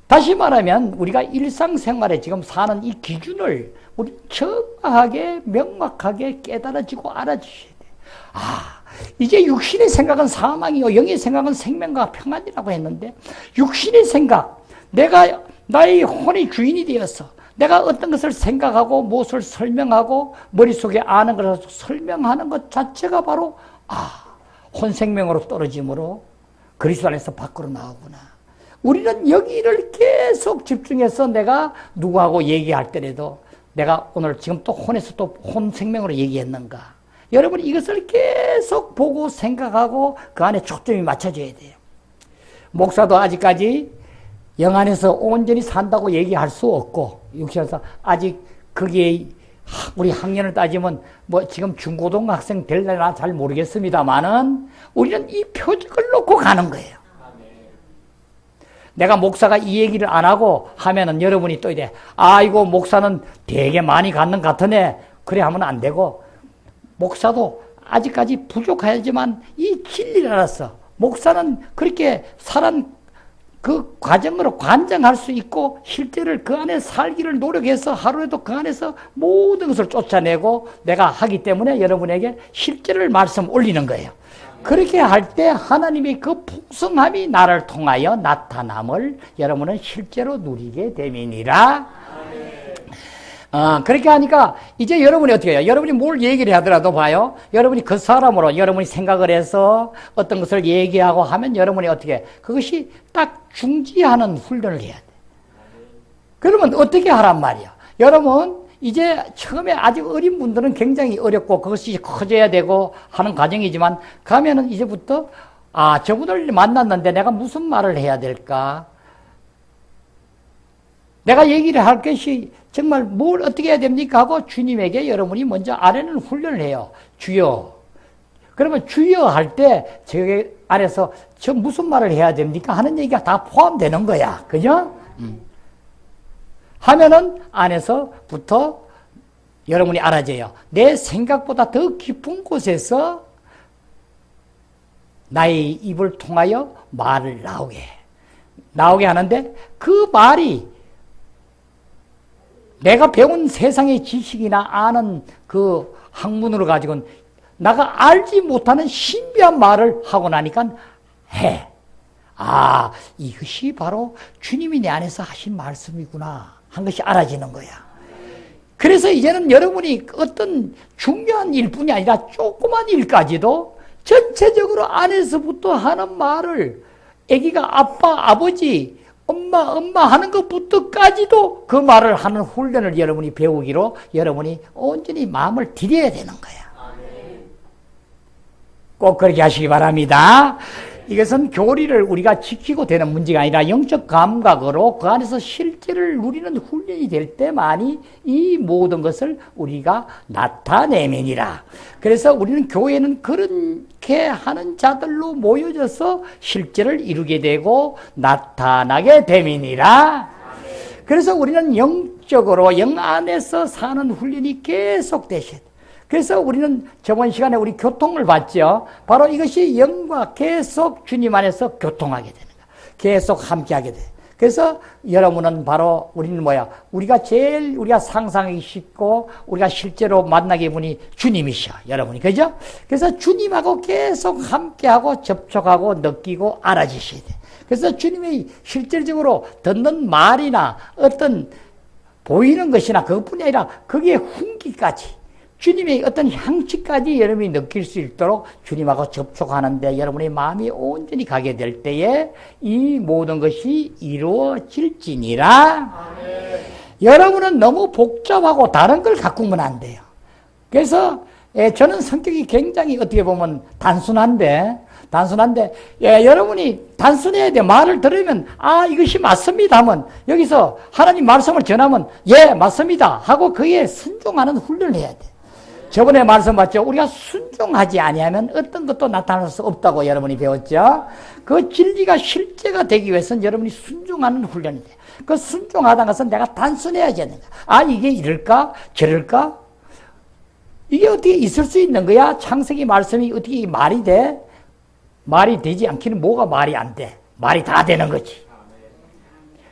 다시 말하면 우리가 일상생활에 지금 사는 이 기준을 우리 정확하게 명확하게 깨달아지고 알아주셔야 돼요. 아, 이제 육신의 생각은 사망이요 영의 생각은 생명과 평안이라고 했는데 육신의 생각, 내가 나의 혼의 주인이 되어서 내가 어떤 것을 생각하고 무엇을 설명하고 머릿속에 아는 것을 설명하는 것 자체가 바로 혼생명으로 떨어짐으로 그리스도 안에서 밖으로 나오구나. 우리는 여기를 계속 집중해서 내가 누구하고 얘기할 때라도 내가 오늘 지금 또 혼에서 또 혼생명으로 얘기했는가. 여러분이 이것을 계속 보고 생각하고 그 안에 초점이 맞춰져야 돼요. 목사도 아직까지 영 안에서 온전히 산다고 얘기할 수 없고 육신에서 아직 거기에 우리 학년을 따지면 뭐 지금 중고등학생 될려나 잘 모르겠습니다만은 우리는 이 표적을 놓고 가는 거예요. 내가 목사가 이 얘기를 안 하고 하면은 여러분이 또 이래 이거 목사는 되게 많이 갖는 것 같으네 그래 하면 안 되고 목사도 아직까지 부족하지만 이 진리를 알았어. 목사는 그렇게 살은 그 과정으로 관장할 수 있고 실제를 그 안에 살기를 노력해서 하루에도 그 안에서 모든 것을 쫓아내고 내가 하기 때문에 여러분에게 실제를 말씀 올리는 거예요. 그렇게 할 때 하나님의 그 풍성함이 나를 통하여 나타남을 여러분은 실제로 누리게 됨이니라. 그렇게 하니까 이제 여러분이 어떻게 해요? 여러분이 뭘 얘기를 하더라도 봐요. 여러분이 그 사람으로 여러분이 생각을 해서 어떤 것을 얘기하고 하면 여러분이 어떻게 해? 그것이 딱 중지하는 훈련을 해야 돼. 그러면 어떻게 하란 말이야? 여러분 이제 처음에 아직 어린 분들은 굉장히 어렵고 그것이 커져야 되고 하는 과정이지만 가면은 이제부터 저분을 만났는데 내가 무슨 말을 해야 될까? 내가 얘기를 할 것이 정말 뭘 어떻게 해야 됩니까? 하고 주님에게 여러분이 먼저 아뢰는 훈련을 해요. 주여. 그러면 주여 할 때 저게 안에서 저 무슨 말을 해야 됩니까? 하는 얘기가 다 포함되는 거야. 그죠? 하면은 안에서부터 여러분이 알아져요. 내 생각보다 더 깊은 곳에서 나의 입을 통하여 말을 나오게 하는데 그 말이 내가 배운 세상의 지식이나 아는 그 학문으로 가지고는 내가 알지 못하는 신비한 말을 하고 나니까 해. 이것이 바로 주님이 내 안에서 하신 말씀이구나 한 것이 알아지는 거야. 그래서 이제는 여러분이 어떤 중요한 일뿐이 아니라 조그만 일까지도 전체적으로 안에서부터 하는 말을 아기가 아빠, 아버지, 엄마 하는 것부터까지도 그 말을 하는 훈련을 여러분이 배우기로 여러분이 온전히 마음을 들여야 되는 거야. 꼭 그렇게 하시기 바랍니다. 이것은 교리를 우리가 지키고 되는 문제가 아니라 영적 감각으로 그 안에서 실제를 누리는 훈련이 될 때만이 이 모든 것을 우리가 나타내면이라. 그래서 우리는 교회는 그렇게 하는 자들로 모여져서 실제를 이루게 되고 나타나게 됨이니라. 그래서 우리는 영적으로 영 안에서 사는 훈련이 계속 되셔야 돼요. 그래서 우리는 저번 시간에 우리 교통을 봤죠. 바로 이것이 영과 계속 주님 안에서 교통하게 되는 거야. 계속 함께하게 돼. 그래서 여러분은 바로 우리는 우리가 제일 우리가 상상하기 쉽고 우리가 실제로 만나게 분이 주님이셔. 여러분이. 그죠? 그래서 주님하고 계속 함께하고 접촉하고 느끼고 알아지셔야 돼. 그래서 주님이 실질적으로 듣는 말이나 어떤 보이는 것이나 그것뿐이 아니라 거기에 훈기까지 주님의 어떤 향취까지 여러분이 느낄 수 있도록 주님하고 접촉하는데 여러분의 마음이 온전히 가게 될 때에 이 모든 것이 이루어질지니라. 여러분은 너무 복잡하고 다른 걸 가꾸면 안 돼요. 그래서 저는 성격이 굉장히 어떻게 보면 단순한데 단순한데, 여러분이 단순해야 돼. 말을 들으면, 이것이 맞습니다 하면, 여기서 하나님 말씀을 전하면, 맞습니다 하고 그에 순종하는 훈련을 해야 돼. 저번에 말씀 봤죠? 우리가 순종하지 아니하면 어떤 것도 나타날 수 없다고 여러분이 배웠죠? 그 진리가 실제가 되기 위해서는 여러분이 순종하는 훈련이 돼. 그 순종하다는 것은 내가 단순해야지 하는 거야. 이게 이럴까? 저럴까? 이게 어떻게 있을 수 있는 거야? 창세기 말씀이 어떻게 말이 돼? 말이 되지 않기는 뭐가 말이 안 돼? 말이 다 되는 거지.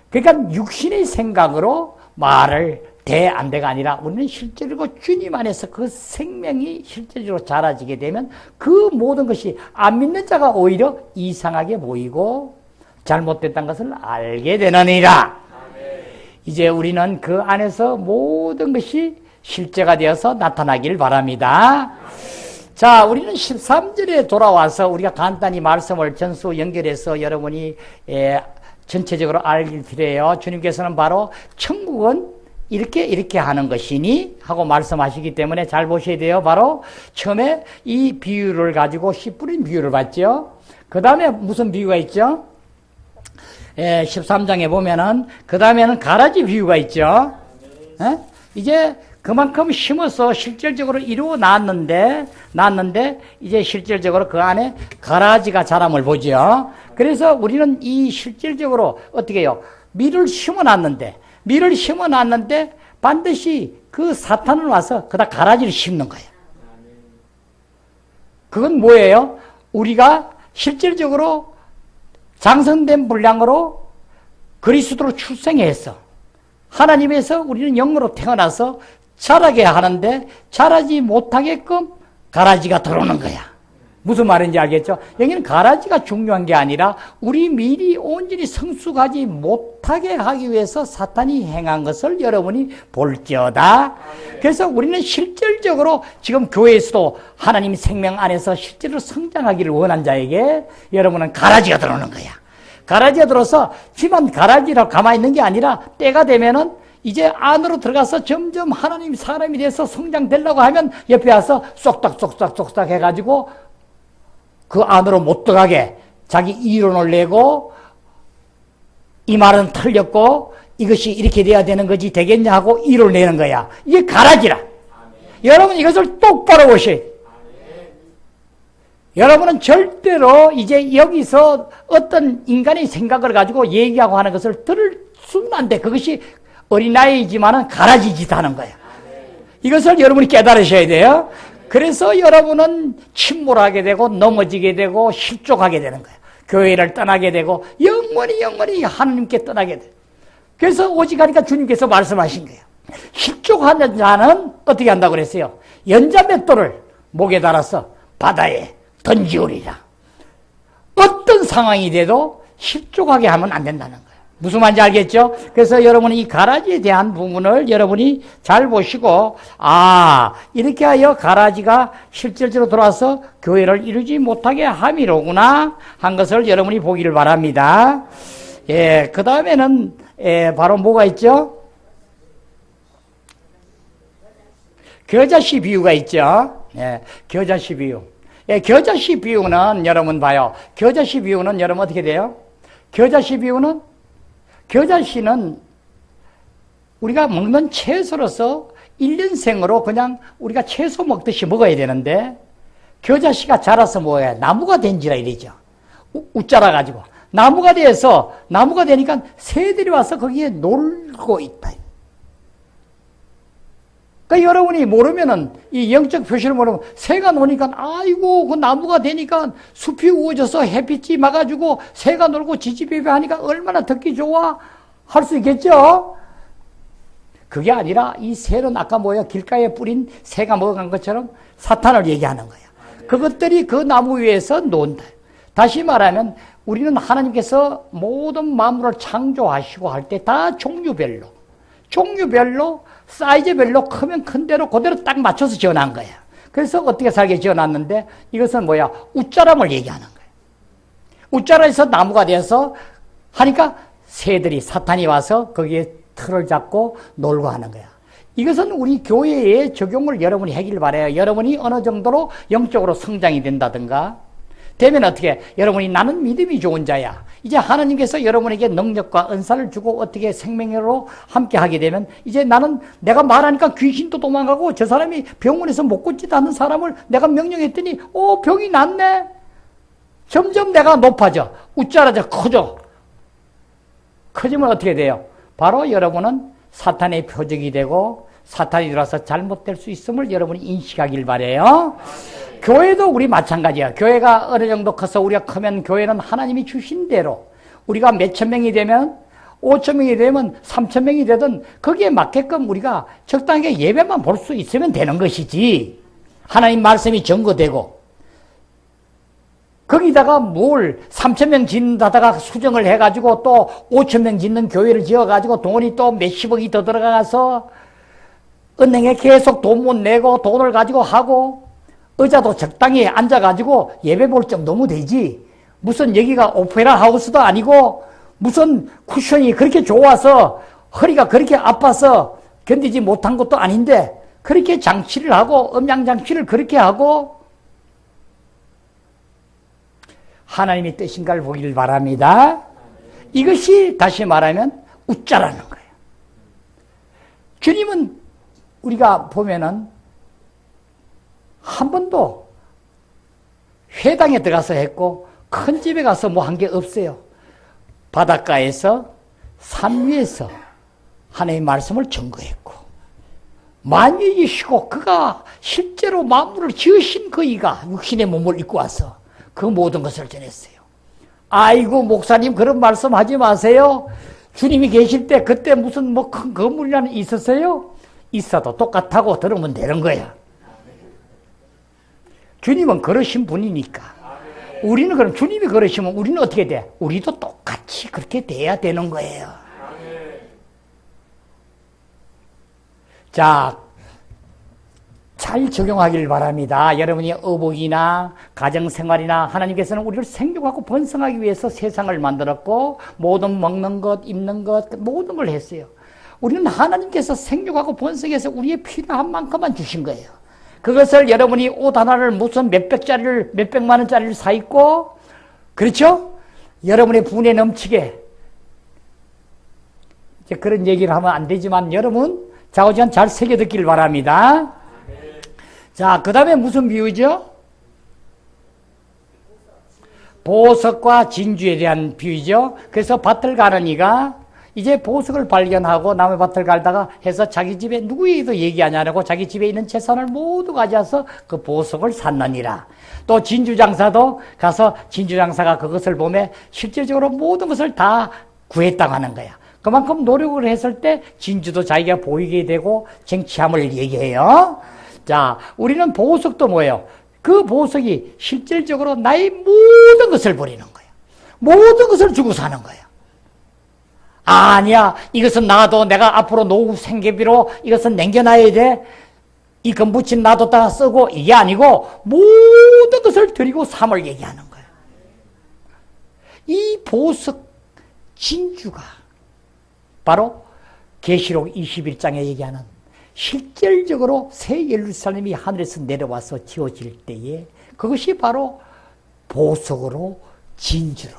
그러니까 육신의 생각으로 말을 돼, 안 돼가 아니라 우리는 실제로 주님 안에서 그 생명이 실제적으로 자라지게 되면 그 모든 것이 안 믿는 자가 오히려 이상하게 보이고 잘못됐다는 것을 알게 되느니라. 이제 우리는 그 안에서 모든 것이 실제가 되어서 나타나길 바랍니다. 자, 우리는 13절에 돌아와서 우리가 간단히 말씀을 전수 연결해서 여러분이 전체적으로 알길 필요해요. 주님께서는 바로 천국은 이렇게 하는 것이니 하고 말씀하시기 때문에 잘 보셔야 돼요. 바로 처음에 이 비유를 가지고 씨 뿌린 비유를 봤죠. 그 다음에 무슨 비유가 있죠? 13장에 보면은 그 다음에는 가라지 비유가 있죠. 이제 그만큼 심어서 실질적으로 이루어 놨는데 이제 실질적으로 그 안에 가라지가 자람을 보죠. 그래서 우리는 이 실질적으로 어떻게 해요? 밀을 심어놨는데 반드시 그 사탄은 와서 그다 가라지를 심는 거예요. 그건 뭐예요? 우리가 실질적으로 장성된 분량으로 그리스도로 출생했어. 하나님에서 우리는 영으로 태어나서 자라게 하는데 자라지 못하게끔 가라지가 들어오는 거야. 무슨 말인지 알겠죠? 여기는 가라지가 중요한 게 아니라 우리 미리 온전히 성숙하지 못하게 하기 위해서 사탄이 행한 것을 여러분이 볼지어다. 그래서 우리는 실질적으로 지금 교회에서도 하나님 생명 안에서 실제로 성장하기를 원한 자에게 여러분은 가라지가 들어오는 거야. 가라지가 들어서 지만 가라지라고 가만히 있는 게 아니라 때가 되면은 이제 안으로 들어가서 점점 하나님 사람이 돼서 성장되려고 하면 옆에 와서 쏙닥 해가지고 그 안으로 못 들어가게 자기 이론을 내고 이 말은 틀렸고 이것이 이렇게 돼야 되는 거지 되겠냐 하고 이론을 내는 거야. 이게 가라지라. 여러분 이것을 똑바로 보셔야 돼. 여러분은 절대로 이제 여기서 어떤 인간의 생각을 가지고 얘기하고 하는 것을 들을 수는 안 돼. 그것이 어린아이지만은 가라지 짓 하는 거야. 이것을 여러분이 깨달으셔야 돼요. 그래서 여러분은 침몰하게 되고 넘어지게 되고 실족하게 되는 거예요. 교회를 떠나게 되고 영원히 하나님께 떠나게 돼요. 그래서 오직 하니까 주님께서 말씀하신 거예요. 실족하는 자는 어떻게 한다고 그랬어요? 연자맷돌을 목에 달아서 바다에 던지오리라. 어떤 상황이 돼도 실족하게 하면 안 된다는 거예요. 무슨 말인지 알겠죠? 그래서 여러분이 이 가라지에 대한 부분을 여러분이 잘 보시고 이렇게 하여 가라지가 실질적으로 들어와서 교회를 이루지 못하게 함이로구나 한 것을 여러분이 보기를 바랍니다. 그 다음에는 바로 뭐가 있죠? 겨자씨 비유가 있죠. 겨자씨 비유. 겨자씨 비유는 여러분 봐요. 겨자씨 비유는 여러분 어떻게 돼요? 겨자씨는 우리가 먹는 채소로서 1년생으로 그냥 우리가 채소 먹듯이 먹어야 되는데 겨자씨가 자라서 뭐예요? 나무가 된지라 이러죠. 웃자라가지고 나무가 되니까 새들이 와서 거기에 놀고 있다. 그러니까 여러분이 모르면은 이 영적 표시를 모르면 새가 노니까 아이고 그 나무가 되니까 숲이 우거져서 햇빛이 막아주고 새가 놀고 지지배배 하니까 얼마나 듣기 좋아 할 수 있겠죠? 그게 아니라 이 새는 아까 길가에 뿌린 새가 먹어간 것처럼 사탄을 얘기하는 거야. 그것들이 그 나무 위에서 논다. 다시 말하면 우리는 하나님께서 모든 만물을 창조하시고 할 때 다 종류별로 사이즈별로 크면 큰 대로 그대로 딱 맞춰서 지어놓은 거야. 그래서 어떻게 살게 지어놨는데 이것은 웃자람을 얘기하는 거야. 웃자라에서 나무가 돼서 하니까 새들이 사탄이 와서 거기에 틀을 잡고 놀고 하는 거야. 이것은 우리 교회에 적용을 여러분이 하길 바라요. 여러분이 어느 정도로 영적으로 성장이 된다든가 되면 어떻게? 여러분이 나는 믿음이 좋은 자야. 이제 하나님께서 여러분에게 능력과 은사를 주고 어떻게 생명으로 함께 하게 되면 이제 나는 내가 말하니까 귀신도 도망가고 저 사람이 병원에서 못 걷지도 않는 사람을 내가 명령했더니 병이 낫네. 점점 내가 높아져. 웃자라져 커져. 커지면 어떻게 돼요? 바로 여러분은 사탄의 표적이 되고 사탄이 들어와서 잘못될 수 있음을 여러분이 인식하길 바라요. 교회도 우리 마찬가지야. 교회가 어느 정도 커서 우리가 크면 교회는 하나님이 주신 대로 우리가 몇천 명이 되면 5천 명이 되면 3천 명이 되든 거기에 맞게끔 우리가 적당하게 예배만 볼 수 있으면 되는 것이지. 하나님 말씀이 증거되고 거기다가 뭘 3천 명 짓는다다가 수정을 해가지고 또 5천 명 짓는 교회를 지어가지고 돈이 또 몇십억이 더 들어가서 은행에 계속 돈 못 내고 돈을 가지고 하고 의자도 적당히 앉아가지고 예배 볼 정도면 되지. 무슨 여기가 오페라 하우스도 아니고 무슨 쿠션이 그렇게 좋아서 허리가 그렇게 아파서 견디지 못한 것도 아닌데 그렇게 장치를 하고 음향장치를 그렇게 하고 하나님의 뜻인가를 보기를 바랍니다. 이것이 다시 말하면 웃자라는 거예요. 주님은 우리가 보면은 한 번도 회당에 들어가서 했고 큰 집에 가서 뭐 한 게 없어요. 바닷가에서 산 위에서 하나님의 말씀을 증거했고 만유이시고 그가 실제로 만물을 지으신 그이가 육신의 몸을 입고 와서 그 모든 것을 전했어요. 아이고 목사님 그런 말씀 하지 마세요. 주님이 계실 때 그때 무슨 뭐 큰 건물이라는 있었어요? 있어도 똑같다고 들으면 되는 거야. 주님은 그러신 분이니까. 우리는 그럼 주님이 그러시면 우리는 어떻게 돼? 우리도 똑같이 그렇게 돼야 되는 거예요. 자, 잘 적용하길 바랍니다. 여러분이 어복이나 가정생활이나 하나님께서는 우리를 생육하고 번성하기 위해서 세상을 만들었고 모든 먹는 것, 입는 것 모든 걸 했어요. 우리는 하나님께서 생육하고 번성해서 우리의 필요한 만큼만 주신 거예요. 그것을 여러분이 옷 하나를 무슨 몇백짜리를 몇백만 원짜리를 사 입고 그렇죠? 여러분의 분에 넘치게 이제 그런 얘기를 하면 안 되지만 여러분 좌우지간 잘 새겨 듣기를 바랍니다. 자, 그 다음에 무슨 비유죠? 보석과 진주에 대한 비유죠. 그래서 밭을 가는 이가 이제 보석을 발견하고 남의 밭을 갈다가 해서 자기 집에 누구에게도 얘기하냐고 자기 집에 있는 재산을 모두 가져와서 그 보석을 샀느니라. 또 진주장사도 가서 진주장사가 그것을 보며 실질적으로 모든 것을 다 구했다고 하는 거야. 그만큼 노력을 했을 때 진주도 자기가 보이게 되고 쟁취함을 얘기해요. 자, 우리는 보석도 뭐예요? 그 보석이 실질적으로 나의 모든 것을 버리는 거예요. 모든 것을 주고 사는 거예요. 아니야, 이것은 놔도 내가 앞으로 노후 생계비로 이것은 남겨놔야 돼. 이 금붙인 놔뒀다가 쓰고 이게 아니고 모든 것을 드리고 삶을 얘기하는 거예요. 이 보석 진주가 바로 계시록 21장에 얘기하는 실질적으로 새 예루살렘이 하늘에서 내려와서 지어질 때에 그것이 바로 보석으로 진주로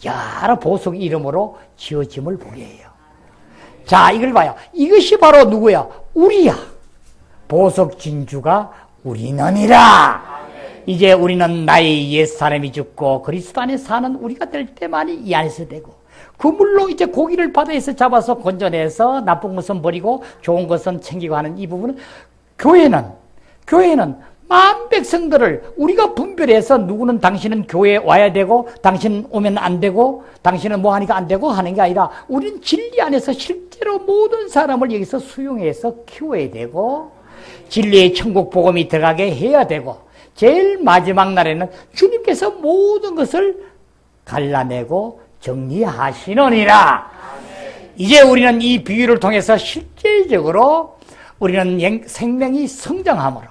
여러 보석 이름으로 지어짐을 보게 해요. 자, 이걸 봐요. 이것이 바로 누구야? 우리야. 보석 진주가 우리는이라. 이제 우리는 나의 옛사람이 죽고 그리스도 안에 사는 우리가 될 때만이 이 안에서 되고 그 물로 이제 고기를 바다에서 잡아서 건져내서 나쁜 것은 버리고 좋은 것은 챙기고 하는 이 부분은 교회는 만 백성들을 우리가 분별해서 누구는 당신은 교회에 와야 되고 당신은 오면 안 되고 당신은 뭐 하니까 안 되고 하는 게 아니라 우리는 진리 안에서 실제로 모든 사람을 여기서 수용해서 키워야 되고 진리의 천국 복음이 들어가게 해야 되고 제일 마지막 날에는 주님께서 모든 것을 갈라내고 정리하시느니라. 이제 우리는 이 비유를 통해서 실질적으로 우리는 생명이 성장함으로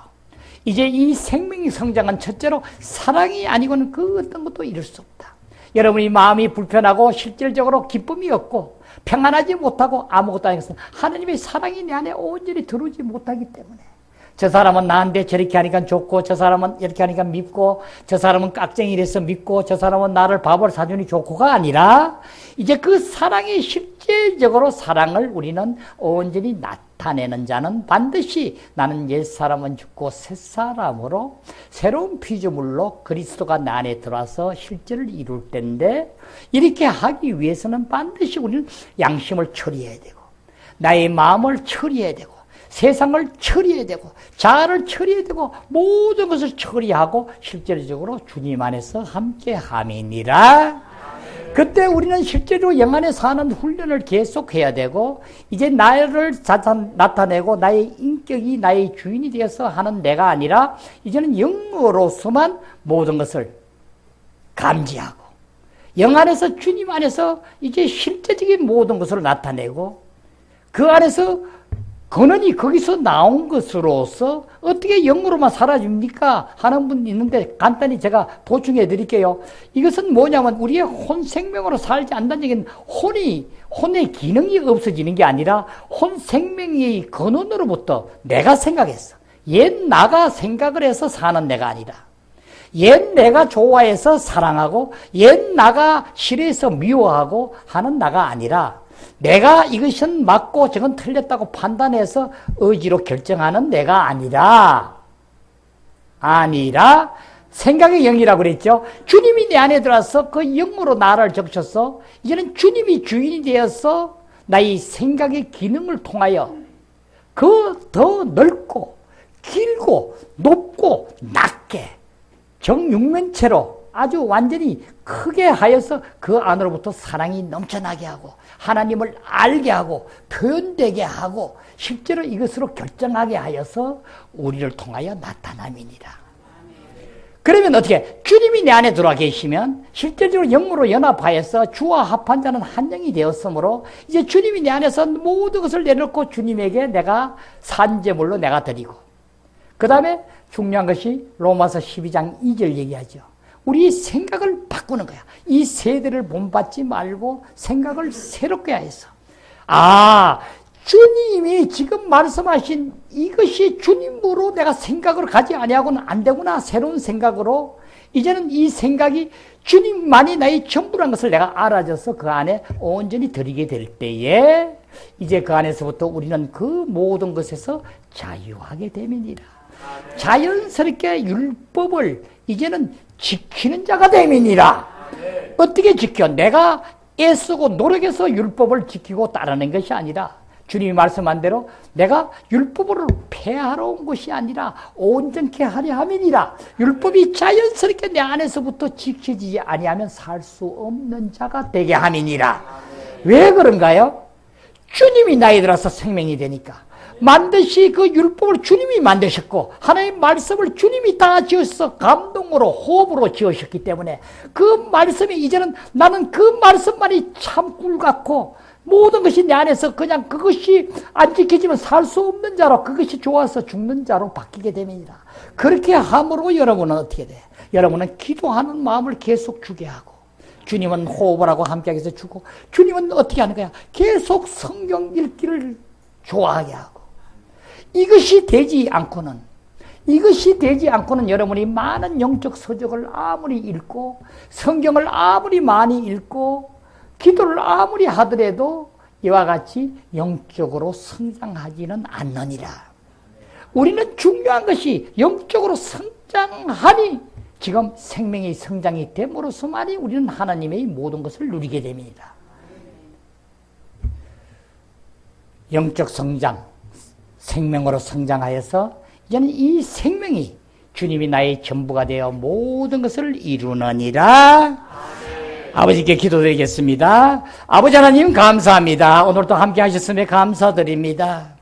이제 이 생명이 성장은 첫째로 사랑이 아니고는 그 어떤 것도 이룰 수 없다. 여러분이 마음이 불편하고 실질적으로 기쁨이 없고 평안하지 못하고 아무것도 아니겠으나 하나님의 사랑이 내 안에 온전히 들어오지 못하기 때문에 저 사람은 나한테 저렇게 하니까 좋고, 저 사람은 이렇게 하니까 밉고, 저 사람은 깍쟁이라서 밉고, 저 사람은 나를 밥을 사주니 좋고가 아니라 이제 그 사랑이 실제적으로 사랑을 우리는 온전히 나타내는 자는 반드시 나는 옛사람은 죽고 새사람으로 새로운 피조물로 그리스도가 나 안에 들어와서 실제를 이룰 텐데, 이렇게 하기 위해서는 반드시 우리는 양심을 처리해야 되고 나의 마음을 처리해야 되고 세상을 처리해야 되고 자아를 처리해야 되고 모든 것을 처리하고 실제적으로 주님 안에서 함께함이니라. 그때 우리는 실제로 영 안에 사는 훈련을 계속해야 되고, 이제 나를 나타내고 나의 인격이 나의 주인이 되어서 하는 내가 아니라 이제는 영으로서만 모든 것을 감지하고 영 안에서 주님 안에서 이제 실제적인 모든 것을 나타내고, 그 안에서 근원이 거기서 나온 것으로서 어떻게 영으로만 사라집니까? 하는 분 있는데 간단히 제가 보충해 드릴게요. 이것은 뭐냐면 우리의 혼 생명으로 살지 않는다는 얘기는 혼의 기능이 없어지는 게 아니라 혼 생명의 근원으로부터 내가 생각했어. 옛 나가 생각을 해서 사는 내가 아니라 옛 내가 좋아해서 사랑하고 옛 나가 싫어해서 미워하고 하는 나가 아니라 내가 이것은 맞고 저건 틀렸다고 판단해서 의지로 결정하는 내가 아니라 생각의 영이라고 그랬죠. 주님이 내 안에 들어와서 그 영으로 나를 적셔서 이제는 주님이 주인이 되어서 나의 생각의 기능을 통하여 그 더 넓고 길고 높고 낮게 정육면체로 아주 완전히 크게 하여서 그 안으로부터 사랑이 넘쳐나게 하고 하나님을 알게 하고 표현되게 하고 실제로 이것으로 결정하게 하여서 우리를 통하여 나타남이니라. 그러면 어떻게? 주님이 내 안에 들어와 계시면 실제적으로 영으로 연합하여서 주와 합한 자는 한 영이 되었으므로 이제 주님이 내 안에서 모든 것을 내놓고 주님에게 내가 산제물로 내가 드리고, 그 다음에 중요한 것이 로마서 12장 2절 얘기하죠. 우리 생각을 바꾸는 거야. 이 세대를 본받지 말고 생각을 새롭게 해서, 주님이 지금 말씀하신 이것이 주님으로 내가 생각을 가지 아니하고는 안 되구나. 새로운 생각으로 이제는 이 생각이 주님만이 나의 전부라는 것을 내가 알아져서 그 안에 온전히 드리게 될 때에 이제 그 안에서부터 우리는 그 모든 것에서 자유하게 됨이니라. 자연스럽게 율법을 이제는 지키는 자가 됨이니라. 어떻게 지켜? 내가 애쓰고 노력해서 율법을 지키고 따르는 것이 아니라 주님이 말씀한 대로 내가 율법을 폐하러 온 것이 아니라 온전케 하려 함이니라. 율법이 자연스럽게 내 안에서부터 지켜지지 아니하면 살 수 없는 자가 되게 함이니라. 왜 그런가요? 주님이 나에 들어서 생명이 되니까. 반드시 그 율법을 주님이 만드셨고 하나님의 말씀을 주님이 다 지어서 감동으로 호흡으로 지으셨기 때문에 그 말씀이 이제는 나는 그 말씀만이 참 꿀 같고 모든 것이 내 안에서 그냥 그것이 안 지켜지면 살 수 없는 자로, 그것이 좋아서 죽는 자로 바뀌게 됩니다. 그렇게 함으로 여러분은 어떻게 돼? 여러분은 기도하는 마음을 계속 주게 하고, 주님은 호흡을 하고 함께하게 해서 주고, 주님은 어떻게 하는 거야? 계속 성경 읽기를 좋아하게 하고. 이것이 되지 않고는 여러분이 많은 영적 서적을 아무리 읽고 성경을 아무리 많이 읽고 기도를 아무리 하더라도 이와 같이 영적으로 성장하지는 않느니라. 우리는 중요한 것이 영적으로 성장하니 지금 생명의 성장이 됨으로써만이 우리는 하나님의 모든 것을 누리게 됩니다. 영적 성장, 생명으로 성장하여서 이제는 이 생명이 주님이 나의 전부가 되어 모든 것을 이루느니라. 아버지께 기도드리겠습니다. 아버지 하나님 감사합니다. 오늘도 함께 하셨음에 감사드립니다.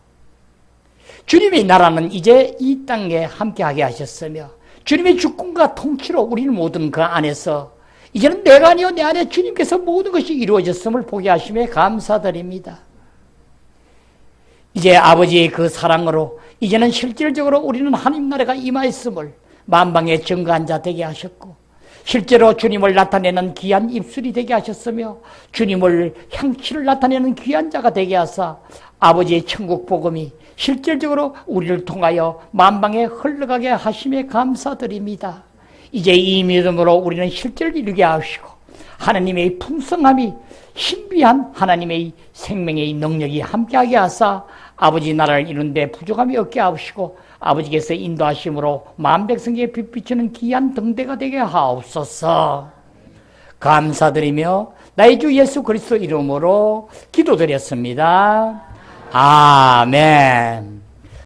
주님의 나라는 이제 이 땅에 함께하게 하셨으며 주님의 주권과 통치로 우리는 모든 그 안에서 이제는 내가 아니요 내 안에 주님께서 모든 것이 이루어졌음을 보게 하심에 감사드립니다. 이제 아버지의 그 사랑으로 이제는 실질적으로 우리는 하나님 나라가 임하였음을 만방에 증거한 자 되게 하셨고 실제로 주님을 나타내는 귀한 입술이 되게 하셨으며 주님을 향기를 나타내는 귀한 자가 되게 하사 아버지의 천국 복음이 실질적으로 우리를 통하여 만방에 흘러가게 하심에 감사드립니다. 이제 이 믿음으로 우리는 실제를 이루게 하시고 하나님의 풍성함이 신비한 하나님의 생명의 능력이 함께하게 하사 아버지 나라를 이룬 데 부족함이 없게 하시고 아버지께서 인도하심으로 만백성에게 빛비치는 귀한 등대가 되게 하옵소서. 감사드리며 나의 주 예수 그리스도 이름으로 기도드렸습니다. 아멘.